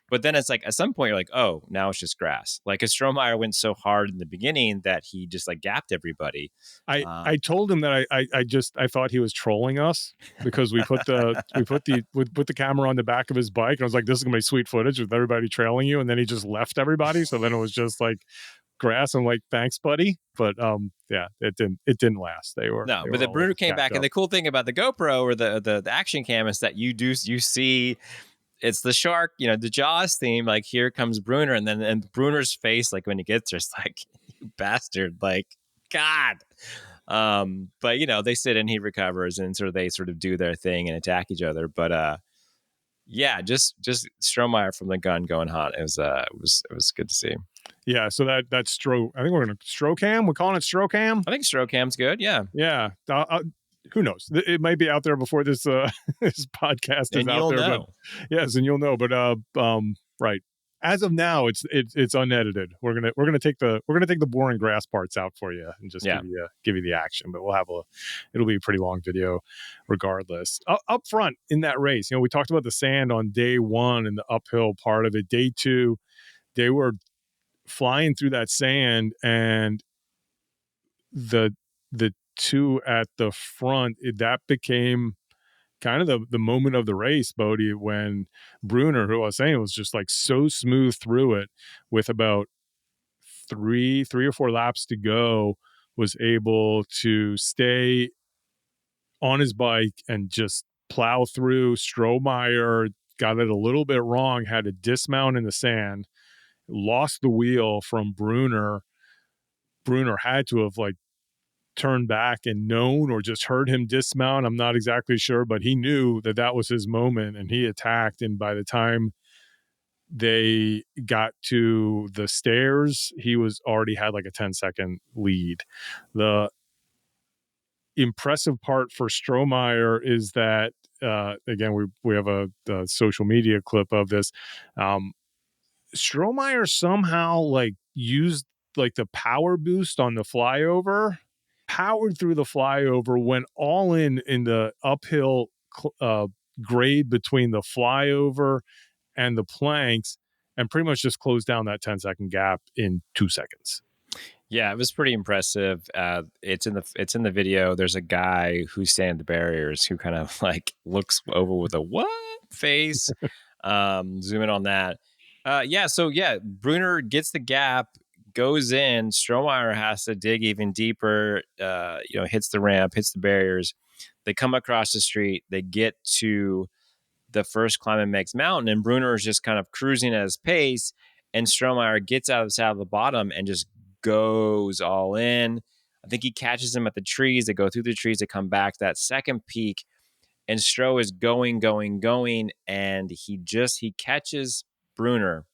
But then it's like, at some point, you're like, oh, now it's just grass. Like, Strohmeyer went so hard in the beginning that he just like gapped everybody. I told him that I thought he was trolling us, because we put the camera on the back of his bike, and I was like, this is gonna be sweet footage with everybody trailing you, and then he just left everybody. So then it was just like grass. I'm like, thanks, buddy. But yeah, it didn't last. But the Brunner came back, and the cool thing about the GoPro or the action cam is that you see it's the shark, the Jaws theme. Like, here comes Brunner, and Brunner's face, like when he gets there, it's like, you bastard, like, God. But they sit and he recovers, and they sort of do their thing and attack each other. But yeah, just Strohmeyer from the gun going hot. It was good to see. Yeah, so that's Stro. I think we're gonna Strocam. We're calling it Strocam. I think Strocam's good. Yeah. Yeah. Who knows? It might be out there before this this podcast is and out you'll there. Know. But, yes, and you'll know. But right. As of now, it's unedited. We're gonna take the boring grass parts out for you and just give you the action. But it'll be a pretty long video, regardless. Up front in that race, we talked about the sand on day 1 and the uphill part of it. Day 2, they were flying through that sand, and the two at the front, that became kind of the moment of the race, Boedi, when Brunner, who I was saying was just like so smooth through it, with about three or four laps to go, was able to stay on his bike and just plow through. Strohmeyer got it a little bit wrong, had to dismount in the sand, lost the wheel from Brunner. Brunner had to have like turned back and known, or just heard him dismount. I'm not exactly sure, but he knew that was his moment, and he attacked. And by the time they got to the stairs, he was already had like a 10-second lead. The impressive part for Strohmeyer is that, again, we have a social media clip of this. Strohmeyer somehow like used like the power boost on the flyover, powered through the flyover, went all in the uphill grade between the flyover and the planks, and pretty much just closed down that 10-second gap in 2 seconds. Yeah, it was pretty impressive. It's in the video. There's a guy who's standing at the barriers who kind of like looks over with a what face. Zoom in on that. So Bruner gets the gap, goes in. Strohmeyer has to dig even deeper. Hits the ramp, hits the barriers. They come across the street. They get to the first climb in Meg's Mountain, and Bruner is just kind of cruising at his pace, and Strohmeyer gets out of the saddle at the bottom and just goes all in. I think he catches him at the trees. They go through the trees. They come back to that second peak, and Stroh is going, and he catches Bruner,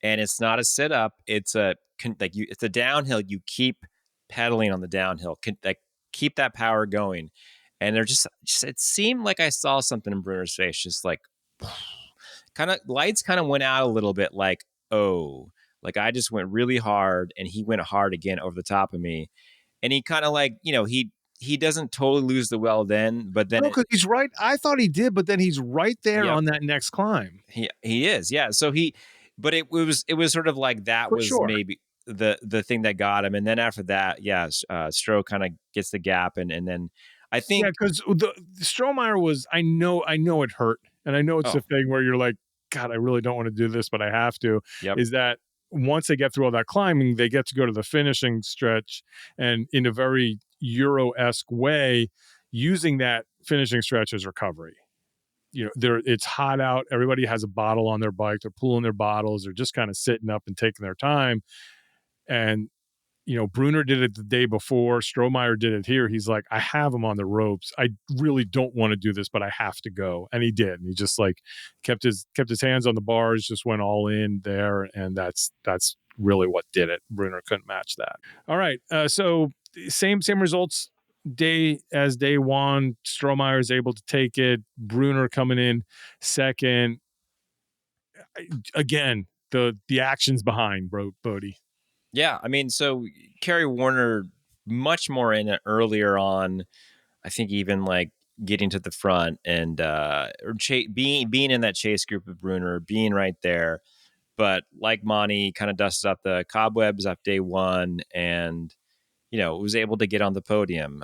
and it's not a sit up. It's it's a downhill. You keep pedaling on the downhill. Keep that power going. And they're just it seemed like I saw something in Bruner's face, just like kind of lights kind of went out a little bit, like, oh, like I just went really hard and he went hard again over the top of me. And he kind of like, he doesn't totally lose the well then, but then No, because he's right. I thought he did, but then he's right there Yep. on that next climb. he is, yeah. So but it was sort of like that For was sure. maybe the thing that got him. And then after that, Stroh kind of gets the gap, and then I think Yeah, because the Strohmeyer was. I know it hurt, and I know it's Oh. a thing where you're like, God, I really don't want to do this, but I have to. Yep. Is that once they get through all that climbing, they get to go to the finishing stretch, and in a very Euro-esque way, using that finishing stretch as recovery. It's hot out. Everybody has a bottle on their bike. They're pulling their bottles. They're just kind of sitting up and taking their time. And Bruner did it the day before. Strohmeyer did it here. He's like, I have him on the ropes. I really don't want to do this, but I have to go. And he did. And he just like kept his hands on the bars, just went all in there. And that's really what did it. Bruner couldn't match that. All right. So same results day one. Strohmeyer is able to take it. Bruner coming in second. Again, the actions behind Boedi. Yeah, I mean, so Kerry Warner much more in it earlier on. I think even like getting to the front and being in that chase group of Bruner, being right there. But like Monty, kind of dusted up the cobwebs up day one, and was able to get on the podium.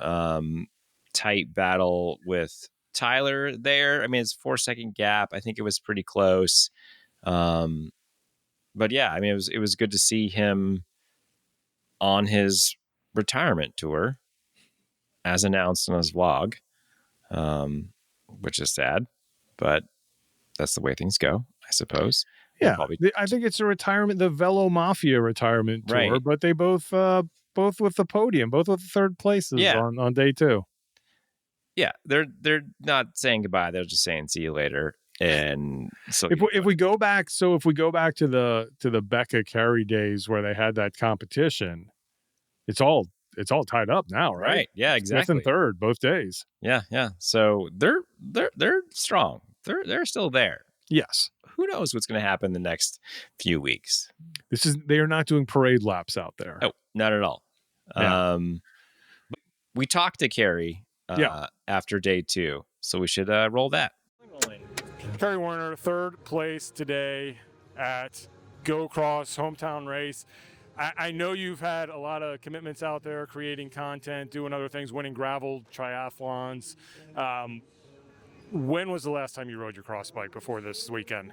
Tight battle with Tyler there. I mean, it's 4-second gap. I think it was pretty close. But yeah, I mean, it was good to see him on his retirement tour, as announced in his vlog, which is sad, but that's the way things go, I suppose. Yeah, I think it's a retirement, the Velo Mafia retirement tour, Right. but they both with the podium, both with the third places on day two. Yeah, they're not saying goodbye; they're just saying see you later. And so if we go back to the Becca Carey days where they had that competition, it's all tied up now, right? Right. Yeah, exactly. Fifth and third both days. Yeah. So they're strong. They're still there. Yes. Who knows what's going to happen the next few weeks? They are not doing parade laps out there. Oh, not at all. Yeah. But we talked to Kerry after day two, so we should roll that. Kerry Warner, third place today at Go Cross hometown race. I know you've had a lot of commitments out there, creating content, doing other things, winning gravel triathlons. When was the last time you rode your cross bike before this weekend?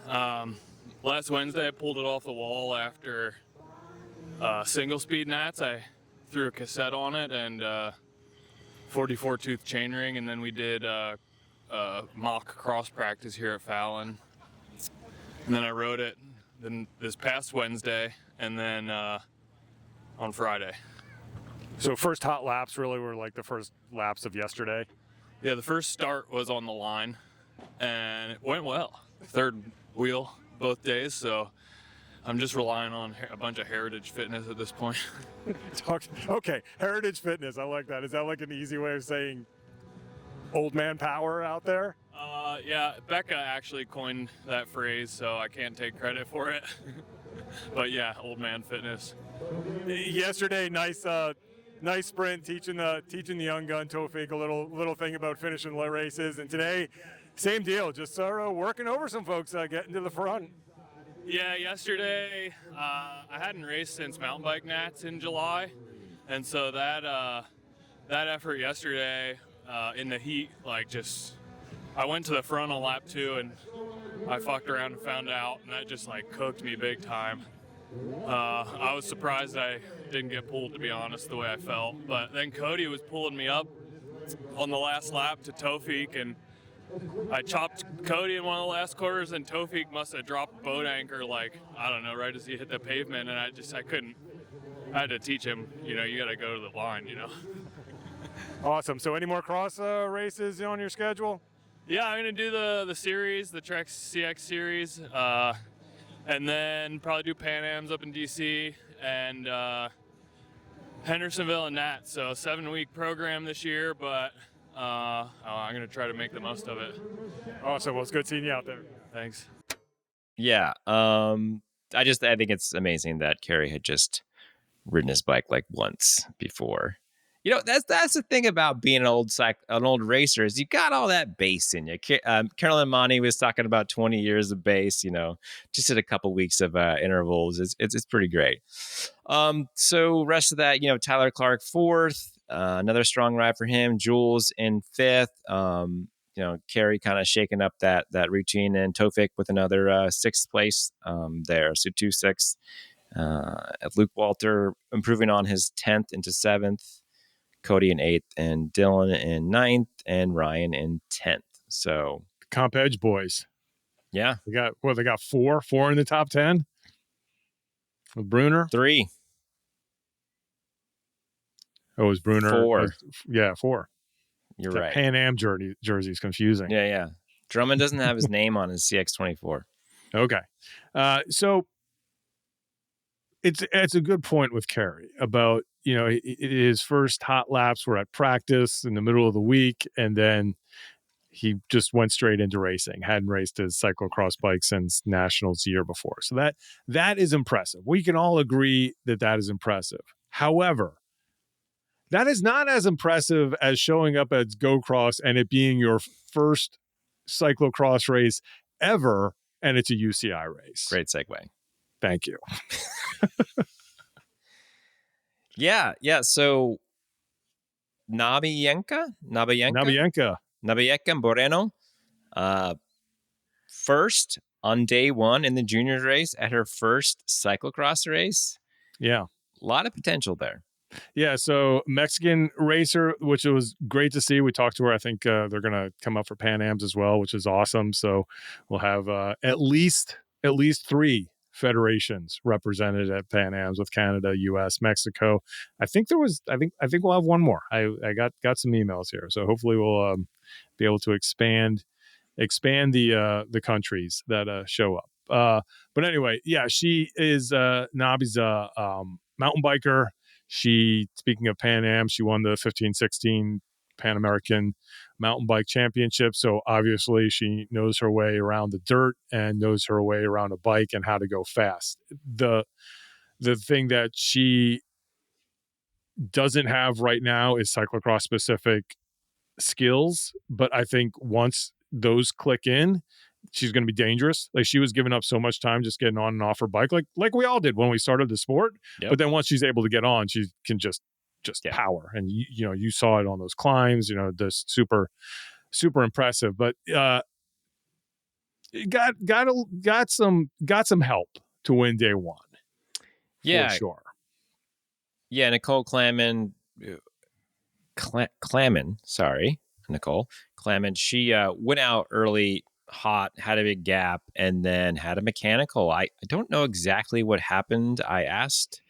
Last Wednesday, I pulled it off the wall after single speed nats. I threw a cassette on it and 44 tooth chainring, and then we did mock cross practice here at Fallon. And then I rode it then this past Wednesday, and then on Friday. So first hot laps really were like the first laps of yesterday? Yeah, the first start was on the line, and it went well. Third wheel both days, so I'm just relying on a bunch of Heritage Fitness at this point. Okay, Heritage Fitness, I like that. Is that like an easy way of saying old man power out there? Yeah, Becca actually coined that phrase, so I can't take credit for it. But yeah, old man fitness. Yesterday, nice sprint, teaching the young gun Tofik a little thing about finishing low races, and today, same deal, just working over some folks, getting to the front. Yeah, yesterday I hadn't raced since mountain bike nats in July, and so that effort yesterday in the heat, like just I went to the front on lap 2 and I fucked around and found out, and that just like cooked me big time. I was surprised I didn't get pulled, to be honest, the way I felt. But then Cody was pulling me up on the last lap to Tofik, and I chopped Cody in one of the last quarters, and Tofik must have dropped boat anchor, like, I don't know, right as he hit the pavement, and I couldn't. I had to teach him, you got to go to the line, Awesome. So any more cross races on your schedule? Yeah, I'm going to do the series, the Trek CX series, and then probably do Pan Ams up in DC and Hendersonville and Nat. So 7-week program this year, but I'm going to try to make the most of it. Awesome. Well, it's good seeing you out there. Thanks. Yeah. I think it's amazing that Kerry had just ridden his bike like once before. That's the thing about being an old racer is you got all that base in you. Carolyn Monty was talking about 20 years of base, just at a couple weeks of intervals. It's pretty great. So rest of that, Tyler Clark 4th, another strong ride for him. Jules in 5th. Kerry kind of shaking up that routine, and Tofik with another 6th place there. So 2-6. Luke Walter improving on his 10th into 7th. Cody in 8th, and Dylan in 9th, and Ryan in 10th. So Comp Edge boys. Yeah. They got four in the top 10 with Bruner. 3. Oh, it was Bruner. 4. 4. You're that right. Pan Am jersey is confusing. Yeah. Drummond doesn't have his name on his CX24. Okay. So it's a good point with Kerry about, his first hot laps were at practice in the middle of the week, and then he just went straight into racing. Hadn't raced his cyclocross bike since nationals the year before. So that is impressive. We can all agree that is impressive. However, that is not as impressive as showing up at Go Cross and it being your first cyclocross race ever, and it's a UCI race. Great segue. Thank you. Yeah. So Nabienka Moreno, first on day 1 in the juniors race at her first cyclocross race. Yeah. A lot of potential there. Yeah, so Mexican racer, which was great to see. We talked to her. I think they're going to come up for Pan Ams as well, which is awesome. So we'll have at least 3 federations represented at Pan Ams with Canada, US, Mexico. I think we'll have one more. I got some emails here, so hopefully we'll be able to expand the countries that show up. But anyway, yeah, she is Nabi's mountain biker. Speaking of Pan Am, she won the 15-16 Pan American Mountain Bike Championship. So obviously she knows her way around the dirt and knows her way around a bike and how to go fast. The thing that she doesn't have right now is cyclocross specific skills. But I think once those click in, she's going to be dangerous. Like, she was giving up so much time just getting on and off her bike, like we all did when we started the sport. Yep. But then once she's able to get on, she can just power. And you saw it on those climbs. Just super impressive. But got some help to win day 1. Yeah, for sure. Yeah, Nicole Claman. Sorry, Nicole Claman. She went out early, hot, had a big gap, and then had a mechanical. I don't know exactly what happened. I asked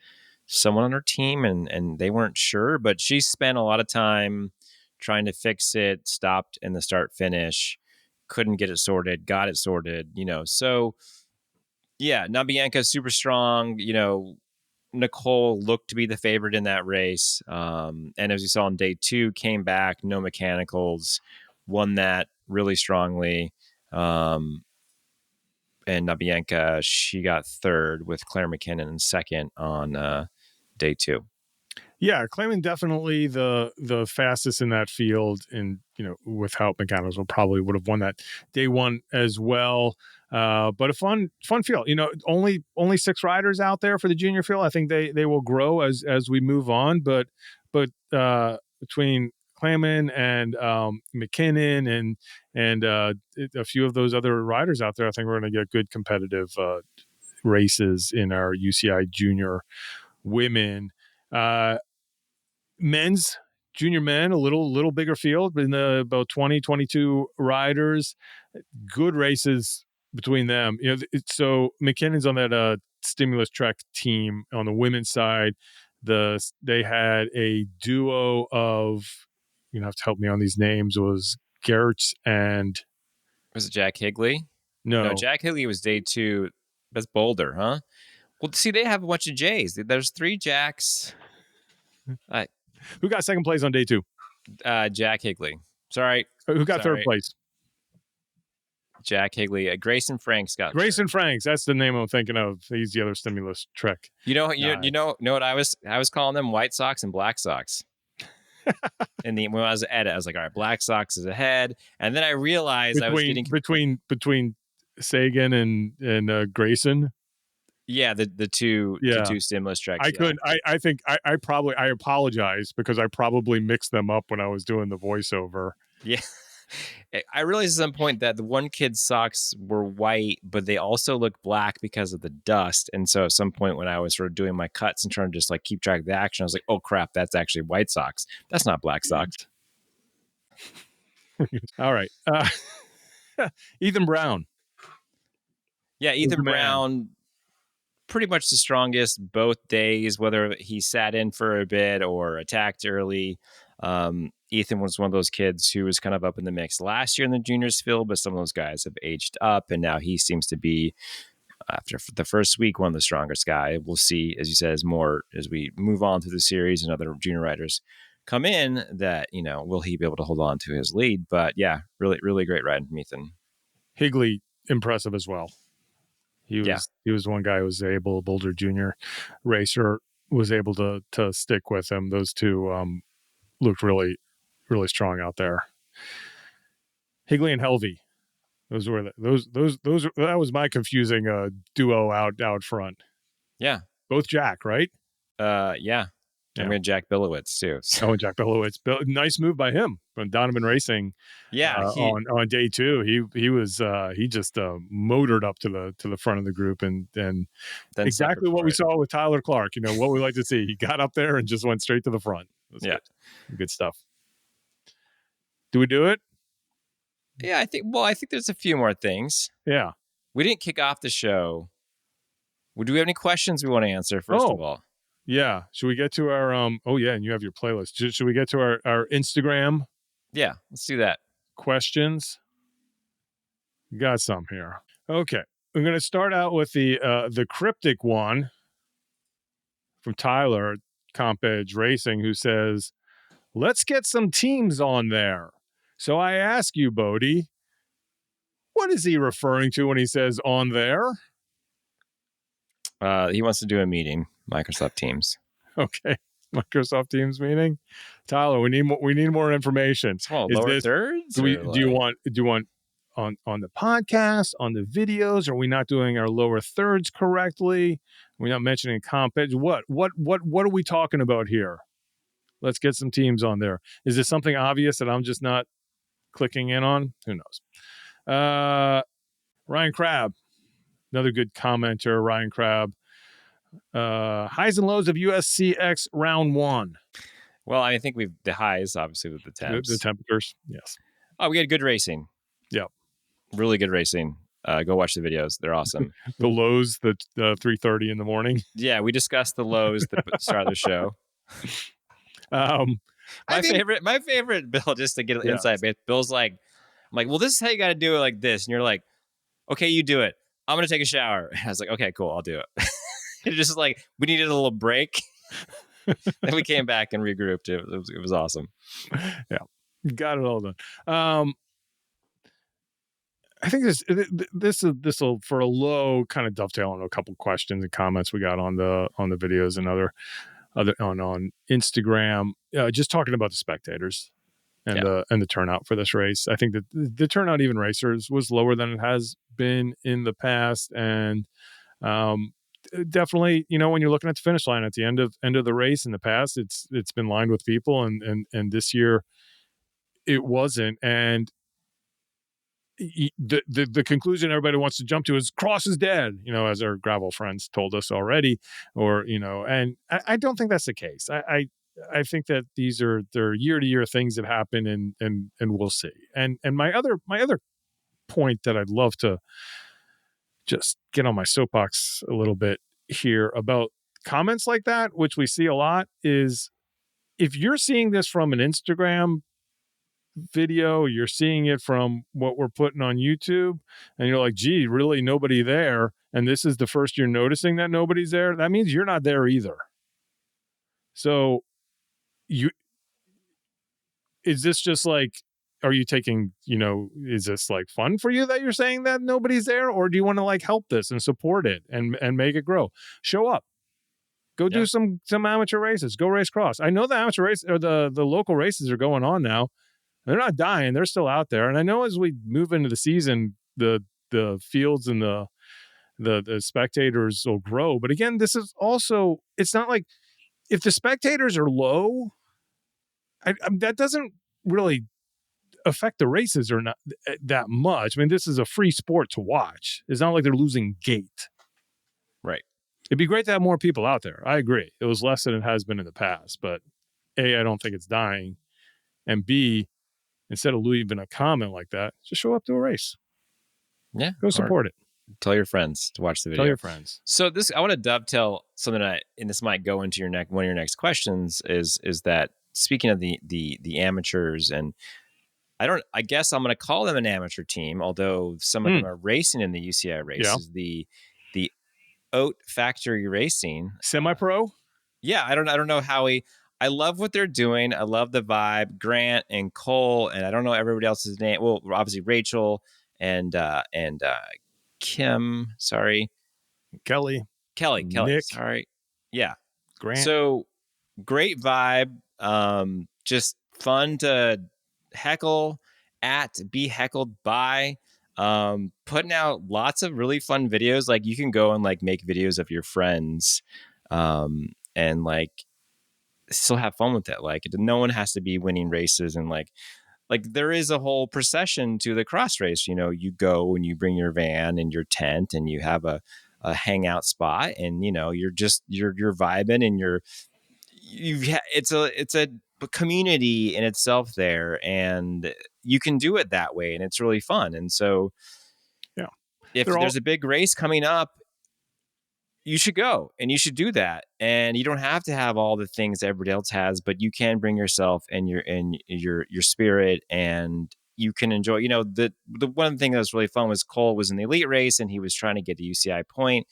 someone on her team and they weren't sure, but she spent a lot of time trying to fix it, stopped in the start finish, couldn't get it sorted, got it sorted, So yeah, Nabienka super strong, Nicole looked to be the favorite in that race. And as you saw on day 2, came back, no mechanicals, won that really strongly. And Nabienka, she got 3rd with Claire McKinnon 2nd on day 2. Yeah, Clayman definitely the fastest in that field, and without McAdams, probably would have won that day one as well. But a fun field. Only 6 riders out there for the junior field. I think they will grow as we move on. But between Clayman and McKinnon and a few of those other riders out there, I think we're going to get good competitive races in our UCI junior women. Men's junior men, a little bigger field, in about 20, 22 riders. Good races between them. So McKinnon's on that Stimulus Trek team on the women's side. They had a duo of, have to help me on these names. It was Gertz and Was it Jack Higley? no, Jack Higley was day 2. That's Boulder, huh? Well, see, they have a bunch of J's. There's 3 Jacks. Who got second place on day 2? Jack Higley. Sorry. Who got third place? Jack Higley. Grayson Franks got Grayson Franks. That's the name I'm thinking of. He's the other Stimulus Trek. You know what I was calling them? White Sox and Black Sox. And when I was at it, I was like, all right, Black Sox is ahead. And then I realized I was getting between Sagan and Grayson. Yeah, the two Stimulus Treks. I apologize because I probably mixed them up when I was doing the voiceover. Yeah. I realized at some point that the one kid's socks were white, but they also looked black because of the dust. And so at some point when I was sort of doing my cuts and trying to just like keep track of the action, I was like, oh crap, that's actually white socks. That's not black socks. All right. Ethan Brown. Yeah, Ethan Brown, pretty much the strongest both days, whether he sat in for a bit or attacked early. Ethan was one of those kids who was kind of up in the mix last year in the juniors field, but some of those guys have aged up, and now he seems to be, after the first week, one of the strongest guy. We'll see, as you said, as we move on through the series and other junior riders come in, that will he be able to hold on to his lead? But yeah, really, really great riding from Ethan. Higley, impressive as well. He was one guy who was able, Boulder junior racer, was able to stick with him. Those two looked really, really strong out there. Higley and Helvey. That was my confusing duo out front. Yeah. Both Jack, right? Yeah. And we had Jack Billowitz too. So. Oh, Jack Billowitz. Nice move by him from Donovan Racing. Yeah. On day 2, he just motored up to the front of the group and exactly what we saw with Tyler Clark. What we like to see. He got up there and just went straight to the front. Good stuff. Do we do it? Yeah, I think there's a few more things. Yeah. We didn't kick off the show. Do we have any questions we want to answer first of all? Yeah. Should we get to our and you have your playlist. Should we get to our Instagram? Yeah, let's do that. Questions. Got some here. Okay. I'm going to start out with the cryptic one from Tyler, Comp Edge Racing, who says, let's get some teams on there. So I ask you, Boedi, what is he referring to when he says on there? He wants to do a meeting, Microsoft Teams. Okay, Microsoft Teams meeting. Tyler, we need more information. Lower thirds? Do you want on the podcast, on the videos? Are we not doing our lower thirds correctly? We're not mentioning comp edge. What are we talking about here? Let's get some teams on there. Is this something obvious that I'm just not clicking in on? Who knows? Ryan Crabb, another good commenter. Ryan Crabb, highs and lows of USCX round 1. Well, I think the highs, obviously, with the temps. The temperatures, yes. Oh, we had good racing. Yep. Really good racing. Go watch the videos. They're awesome. The lows, the 3:30 in the morning. Yeah, we discussed the lows at the start of the show. My favorite, Bill, just to get an insight, Bill's like, I'm like, well, this is how you got to do it like this. And you're like, okay, you do it. I'm going to take a shower. And I was like, okay, cool, I'll do it. It just like, we needed a little break. Then we came back and regrouped. It was awesome. Yeah, got it all done. I think this will, for a low, kind of dovetail on a couple questions and comments we got on the videos and other on Instagram, just talking about the spectators and the turnout for this race. I think that the turnout, even racers, was lower than it has been in the past, and definitely, when you're looking at the finish line at the end of the race in the past, it's been lined with people, and this year it wasn't. And the conclusion everybody wants to jump to is Cross is dead, as our gravel friends told us already, or and I don't think that's the case. I think that they're year to year things that happen, and we'll see. And my other point that I'd love to just get on my soapbox a little bit here about comments like that, which we see a lot, is if you're seeing this from an Instagram video, you're seeing it from what we're putting on YouTube, and you're like, gee, really nobody there, and this is the first you're noticing that nobody's there, that means you're not there either. So is this just like, are you taking, is this like fun for you that you're saying that nobody's there, or do you want to like help this and support it and make it grow? Show up. Go do some amateur races. Go race cross. I know the amateur race or the local races are going on now. They're not dying. They're still out there. And I know as we move into the season, the fields and the spectators will grow. But again, this is also, it's not like if the spectators are low, that doesn't really affect the races or not that much. I mean, this is a free sport to watch. It's not like they're losing gate. Right. It'd be great to have more people out there. I agree. It was less than it has been in the past, but A, I don't think it's dying. And B, instead of leaving a comment like that, just show up to a race. Yeah. Go support it. Tell your friends to watch the video. Tell your friends. So I want to dovetail something and this might go into one of your next questions is that speaking of the amateurs, and I guess I'm going to call them an amateur team, although some of them are racing in the UCI races, the Oat Factory Racing. Semi-pro? Yeah. I don't know, Howie. I love what they're doing. I love the vibe. Grant and Cole, and I don't know everybody else's name. Well, obviously Rachel and Kim. Sorry, Kelly. Nick. Sorry, yeah. Grant. So great vibe. Just fun to heckle at, be heckled by. Putting out lots of really fun videos. Like you can go and like make videos of your friends, and like still have fun with it. Like no one has to be winning races, and like there is a whole procession to the cross race. You go and you bring your van and your tent, and you have a hangout spot, and you're vibing, and it's a community in itself there, and you can do it that way, and it's really fun. And so if there's a big race coming up, you should go and you should do that. And you don't have to have all the things everybody else has, but you can bring yourself and your spirit, and you can enjoy, the one thing that was really fun was Cole was in the elite race and he was trying to get a UCI point.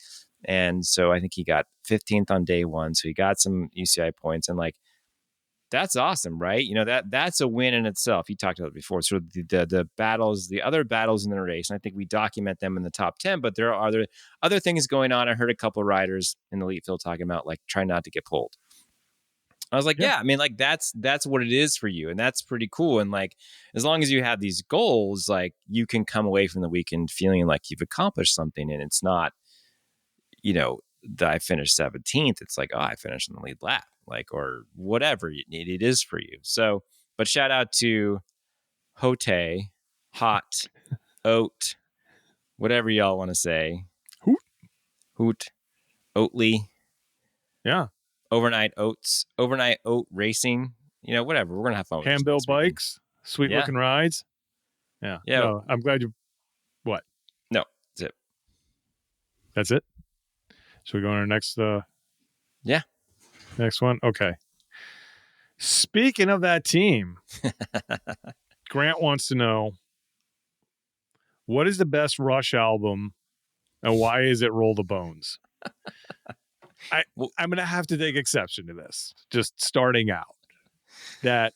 And so I think he got 15th on day one. So he got some UCI points, and like, that's awesome, right? That's a win in itself. You talked about it before. So the battles, the other battles in the race, and I think we document them in the top 10, but there are other things going on. I heard a couple of riders in the elite field talking about like try not to get pulled. I was like, yeah, I mean, like that's what it is for you. And that's pretty cool. And like, as long as you have these goals, like you can come away from the weekend feeling like you've accomplished something, and it's not, that I finished 17th. It's like, oh, I finished in the lead lap, like, or whatever it is for you. So, but shout out to Hote, Hot, Oat, whatever y'all want to say. Hoot, Oatly. Yeah. Overnight Oat Racing. Whatever. We're going to have fun with Handbill bikes, sweet looking rides. Yeah. Yeah. No, I'm glad you, what? No, that's it. That's it? Should we go on our next, yeah. Next one? Okay. Speaking of that team, Grant wants to know, what is the best Rush album and why is it Roll the Bones? I'm going to have to take exception to this, just starting out, that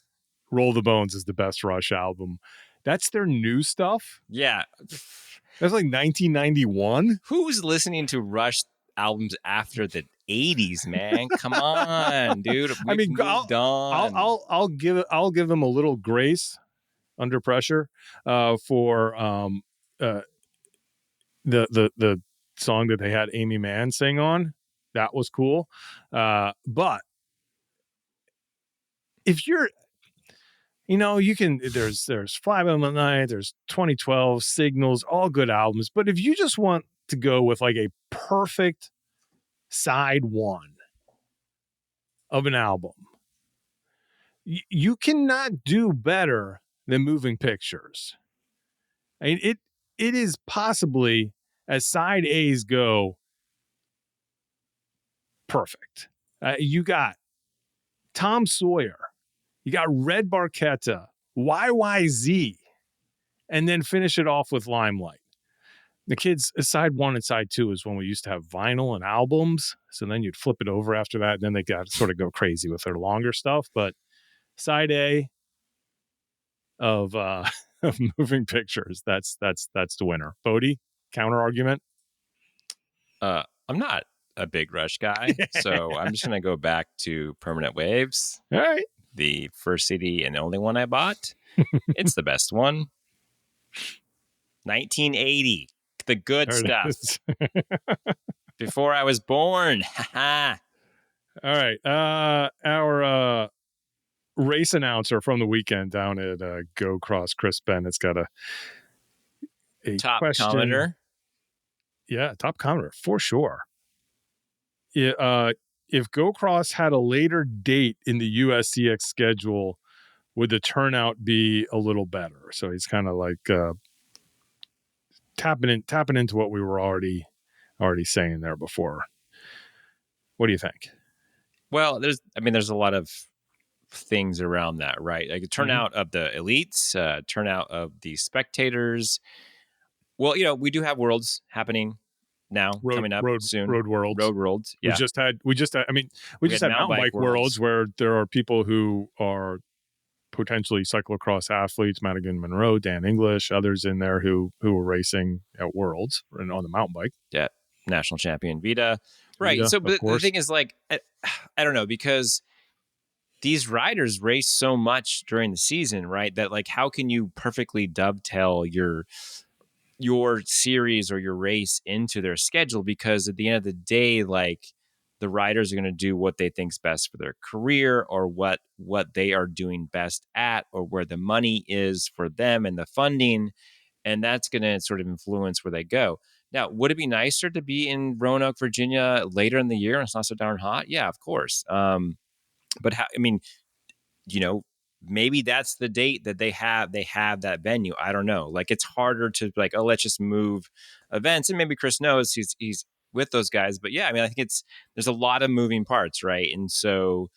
Roll the Bones is the best Rush album. That's their new stuff? Yeah. That's like 1991? Who's listening to Rush albums after the 1980s, man. Come on, dude. I We've mean, moved on. I'll give him a little grace under pressure for the song that they had Amy Mann sing on. That was cool. But if you're, you can, there's Fly By Night, there's 2012, Signals, all good albums. But if you just want to go with like a perfect side one of an album, you cannot do better than Moving Pictures. I mean, it is possibly, as side A's go, perfect. You got Tom Sawyer, you got Red Barchetta, YYZ, and then finish it off with Limelight. The kids, side one and side two is when we used to have vinyl and albums. So then you'd flip it over after that. And then they got to sort of go crazy with their longer stuff. But side A of of Moving Pictures, that's the winner. Boedi, counter argument. I'm not a big Rush guy, so I'm just gonna go back to Permanent Waves. All right. The first CD and the only one I bought. It's the best one. 1980, the good stuff. Before I was born. All right. Our race announcer from the weekend down at Go Cross, Chris Bennett's got a top question. commenter. Yeah, top commenter for sure. Yeah, if Go Cross had a later date in the USCX schedule, would the turnout be a little better? So he's kind of like tapping into what we were already saying there before. What do you think? Well, there's a lot of things around that, right? Like a turnout of the elites, turnout of the spectators. Well, we do have Worlds happening now, coming up soon. Road Worlds. Road Worlds. Yeah. We just had mountain bike worlds where there are people who are potentially cyclocross athletes, Madigan Monroe, Dan English, others in there who were racing at Worlds and on the mountain bike. Yeah. National champion Vita. Right. Vita, so but the thing is, like, I don't know, because these riders race so much during the season, right? That, like, how can you perfectly dovetail your series or your race into their schedule? Because at the end of the day, like, the riders are going to do what they think's best for their career, or what they are doing best at, or where the money is for them and the funding. And that's going to sort of influence where they go. Now, would it be nicer to be in Roanoke, Virginia later in the year and it's not so darn hot? Yeah, of course. But maybe that's the date that they have that venue. I don't know. Like, it's harder to, like, oh, let's just move events. And maybe Chris knows he's with those guys. But yeah, I mean, I think there's a lot of moving parts, right? And so,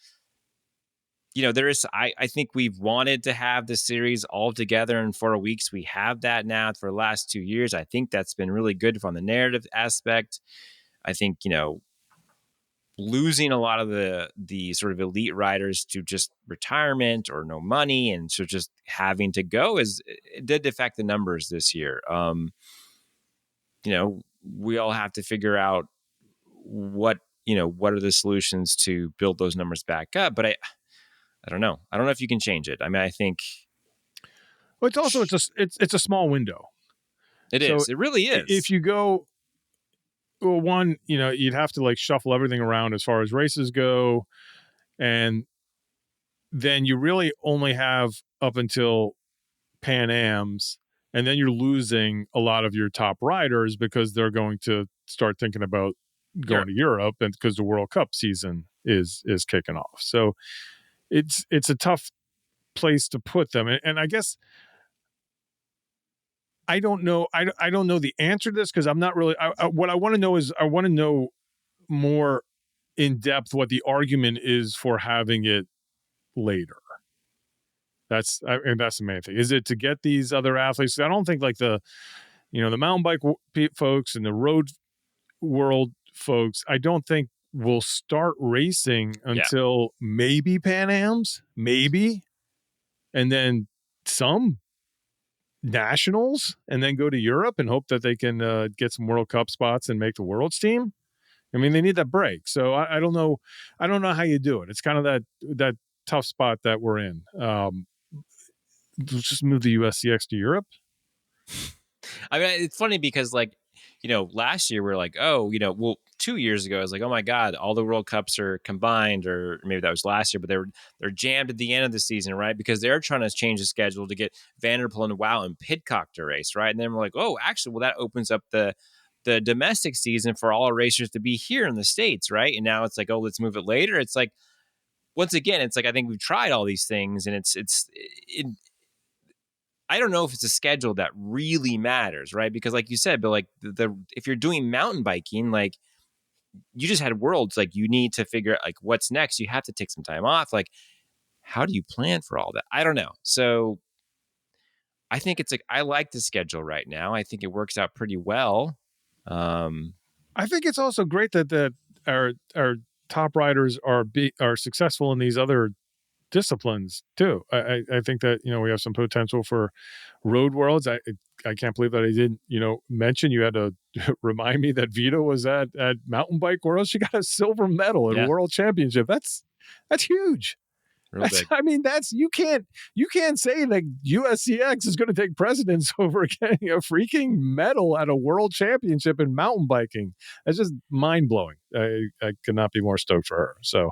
there is, I think we've wanted to have the series all together in 4 weeks. We have that now for the last 2 years. I think that's been really good from the narrative aspect. I think, losing a lot of the sort of elite riders to just retirement or no money, and so just having to go it did affect the numbers this year. We all have to figure out what are the solutions to build those numbers back up. But I don't know. I don't know if you can change it. I mean, I think. Well, it's a small window. It is. It really is. If you go, well, one, you'd have to, like, shuffle everything around as far as races go, and then you really only have up until Pan Am's, and then you're losing a lot of your top riders because they're going to start thinking about going to Europe, and because the World Cup season is kicking off. So it's a tough place to put them, and I guess I don't know. I don't know the answer to this, because I'm not really. What I want to know is, I want to know more in depth what the argument is for having it later. That's the main thing. Is it to get these other athletes? I don't think, like, the mountain bike folks and the road world folks, I don't think will start racing until maybe Pan Am's, maybe, and then some nationals, and then go to Europe and hope that they can get some World Cup spots and make the World's team. I mean, they need that break. So I don't know. I don't know how you do it. It's kind of that tough spot that we're in. Just move the USCX to Europe. I mean, it's funny because like, last year we are like, oh, 2 years ago I was like, oh my God, all the World Cups are combined, or maybe that was last year, but they're jammed at the end of the season, right? Because they're trying to change the schedule to get Vanderpool and Wow and Pidcock to race, right? And then we're like, oh, actually, well, that opens up the domestic season for all our racers to be here in the States, right? And now it's like, oh, let's move it later. It's like, once again, it's like I think we've tried all these things, and I don't know if it's a schedule that really matters, right? Because like you said, but like if you're doing mountain biking, like you just had Worlds, like you need to figure out like what's next. You have to take some time off. Like, how do you plan for all that? I don't know. So I think it's like I like the schedule right now. I think it works out pretty well. I think it's also great that our top riders are successful in these other disciplines too. I think that we have some potential for road worlds. I can't believe that I didn't mention. You had to remind me that Vita was at mountain bike worlds. She got a silver medal at a Yeah. world championship. That's huge. Real big. I mean, you can't say that USCX is going to take precedence over getting a freaking medal at a world championship in mountain biking. That's just mind blowing. I could not be more stoked for her. So,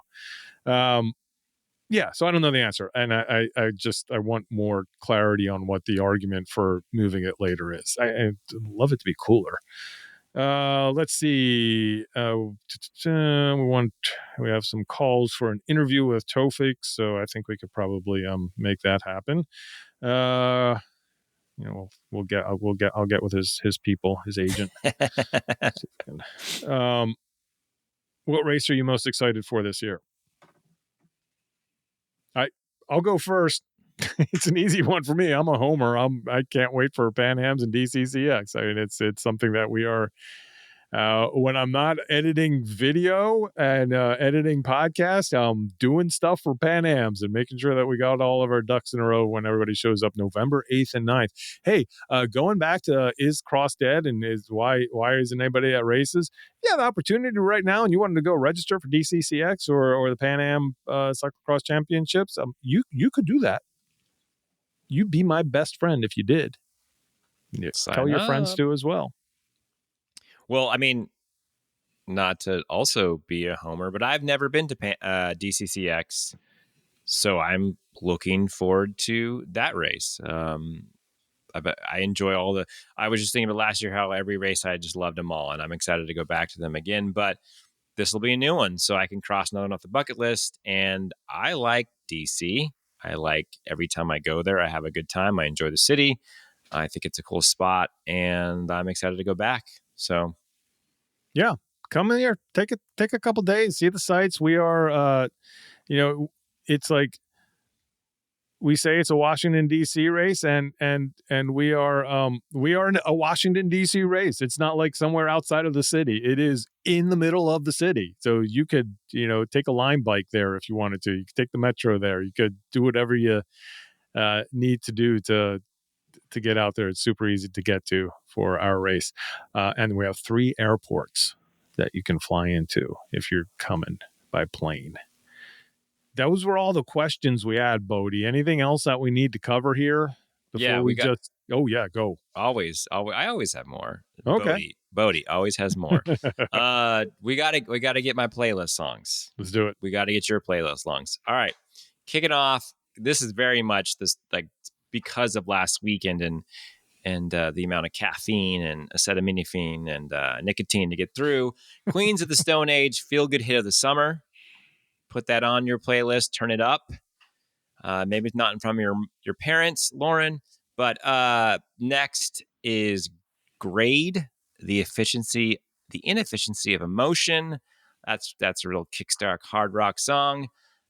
yeah, so I don't know the answer, and I want more clarity on what the argument for moving it later is. I love it to be cooler. Let's see. We have some calls for an interview with Tofik, so I think we could probably make that happen. I'll get with his people, his agent. What race are you most excited for this year? I'll go first. It's an easy one for me. I'm a homer. I can't wait for Pan Ams and DCCX. I mean, it's something that we are. When I'm not editing video and editing podcast, I'm doing stuff for Pan Ams and making sure that we got all of our ducks in a row when everybody shows up November 8th and 9th. Hey, going back to is Cross dead and why isn't anybody at races? You have the opportunity right now and you wanted to go register for DCCX or the Pan Am Cyclocross Championships, you could do that. You'd be my best friend if you did. Tell your friends to as well. Well, I mean, not to also be a homer, but I've never been to DCCX, so I'm looking forward to that race. I enjoy all the. I was just thinking about last year how every race I just loved them all, and I'm excited to go back to them again. But this will be a new one, so I can cross another one off the bucket list. And I like DC. I like every time I go there, I have a good time. I enjoy the city. I think it's a cool spot, and I'm excited to go back. So, yeah, come in here, take a couple days, see the sights. We are, it's like we say it's a Washington D.C. race, and we are in a Washington D.C. race. It's not like somewhere outside of the city. It is in the middle of the city. So you could take a line bike there if you wanted to. You could take the metro there. You could do whatever you need to do to get out there. It's super easy to get to for our race. And we have 3 airports that you can fly into if you're coming by plane. Those were all the questions we had, Boedi. Anything else that we need to cover here before go. Always. I always have more. Okay. Boedi always has more. We gotta get my playlist songs. Let's do it. We got to get your playlist songs. All right. Kicking off. This is very much this like because of last weekend and the amount of caffeine and acetaminophen and nicotine to get through. Queens of the Stone Age, feel good hit of the summer. Put that on your playlist. Turn it up. Maybe it's not in front of your parents, Lauren. But next is Grade, the inefficiency of emotion. That's a real kickstart hard rock song.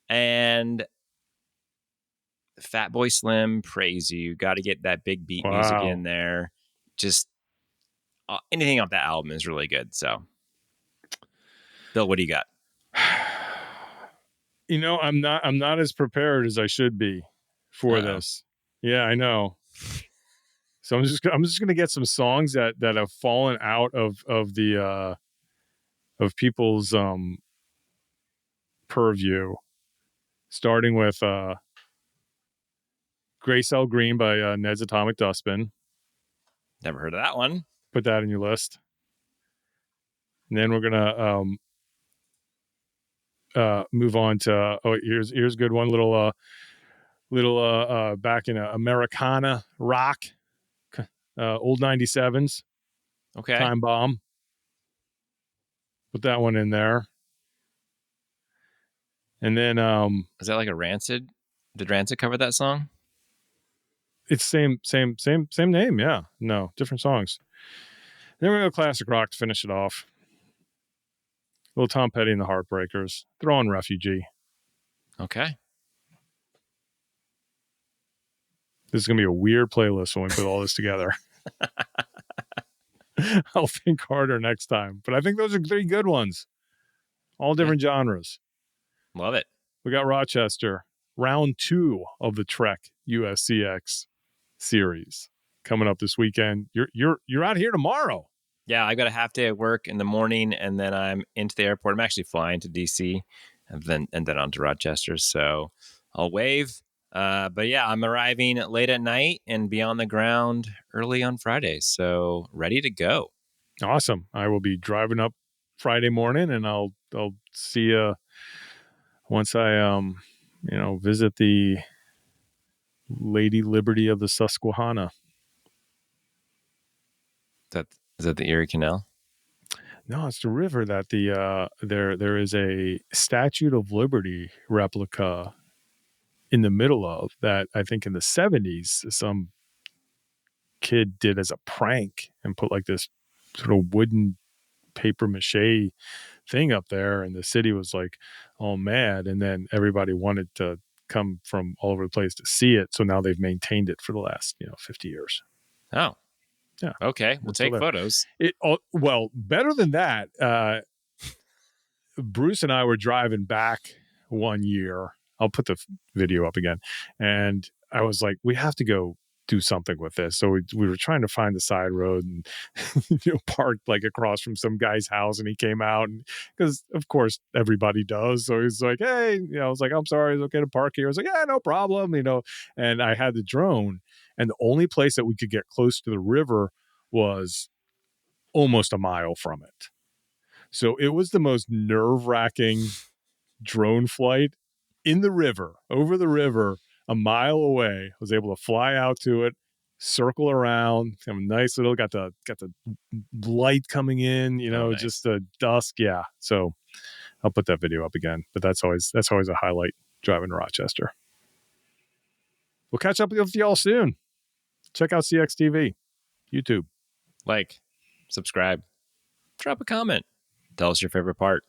And Fatboy Slim, Praise You. Got to get that big beat music in there. Just anything off that album is really good. So, Bill, what do you got? I'm not as prepared as I should be for this. Yeah, I know. So I'm just going to get some songs that have fallen out of the of people's purview, starting with Grace L. Green by Ned's Atomic Dustbin. Never heard of that one. Put that in your list. And then we're gonna move on to here's a good one, little back in Americana rock, old 97s, Okay. Time Bomb. Put that one in there. And then Is that like a Rancid? Did Rancid cover that song? it's same name, yeah. No, different songs. Then we're gonna go classic rock to finish it off. Little Tom Petty and the Heartbreakers. Throw in Refugee. Okay. This is gonna be a weird playlist when we put all this together. I'll think harder next time. But I think those are 3 good ones. All different genres. Love it. We got Rochester, round 2 of the Trek USCX series coming up this weekend. You're out here tomorrow. Yeah, I got a half day at work in the morning, and then I'm into the airport. I'm actually flying to DC, and then on to Rochester. So I'll wave. But yeah, I'm arriving late at night and be on the ground early on Friday. So ready to go. Awesome. I will be driving up Friday morning, and I'll see you once I visit the Lady Liberty of the Susquehanna. Is that the Erie Canal? No, it's the river that there is a Statue of Liberty replica in the middle of that. I think in the 70s, some kid did as a prank and put like this sort of wooden paper mache thing up there, and the city was like all mad, and then everybody wanted to come from all over the place to see it. So now they've maintained it for the last 50 years. Oh, yeah. Okay, we'll take photos. Well, better than that. Bruce and I were driving back one year. I'll put the video up again, and I was like, we have to go do something with this. So we were trying to find the side road and parked like across from some guy's house, and he came out, and because of course everybody does. So he's like, hey, I was like, I'm sorry, it's okay to park here. I was like, yeah, no problem, and I had the drone, and the only place that we could get close to the river was almost a mile from it. So it was the most nerve-wracking drone flight in the river, over the river, a mile away. I was able to fly out to it, circle around, have a nice little, got the light coming in, nice. Just the dusk. Yeah. So I'll put that video up again, but that's always a highlight driving to Rochester. We'll catch up with y'all soon. Check out CXTV, YouTube. Like, subscribe, drop a comment. Tell us your favorite part.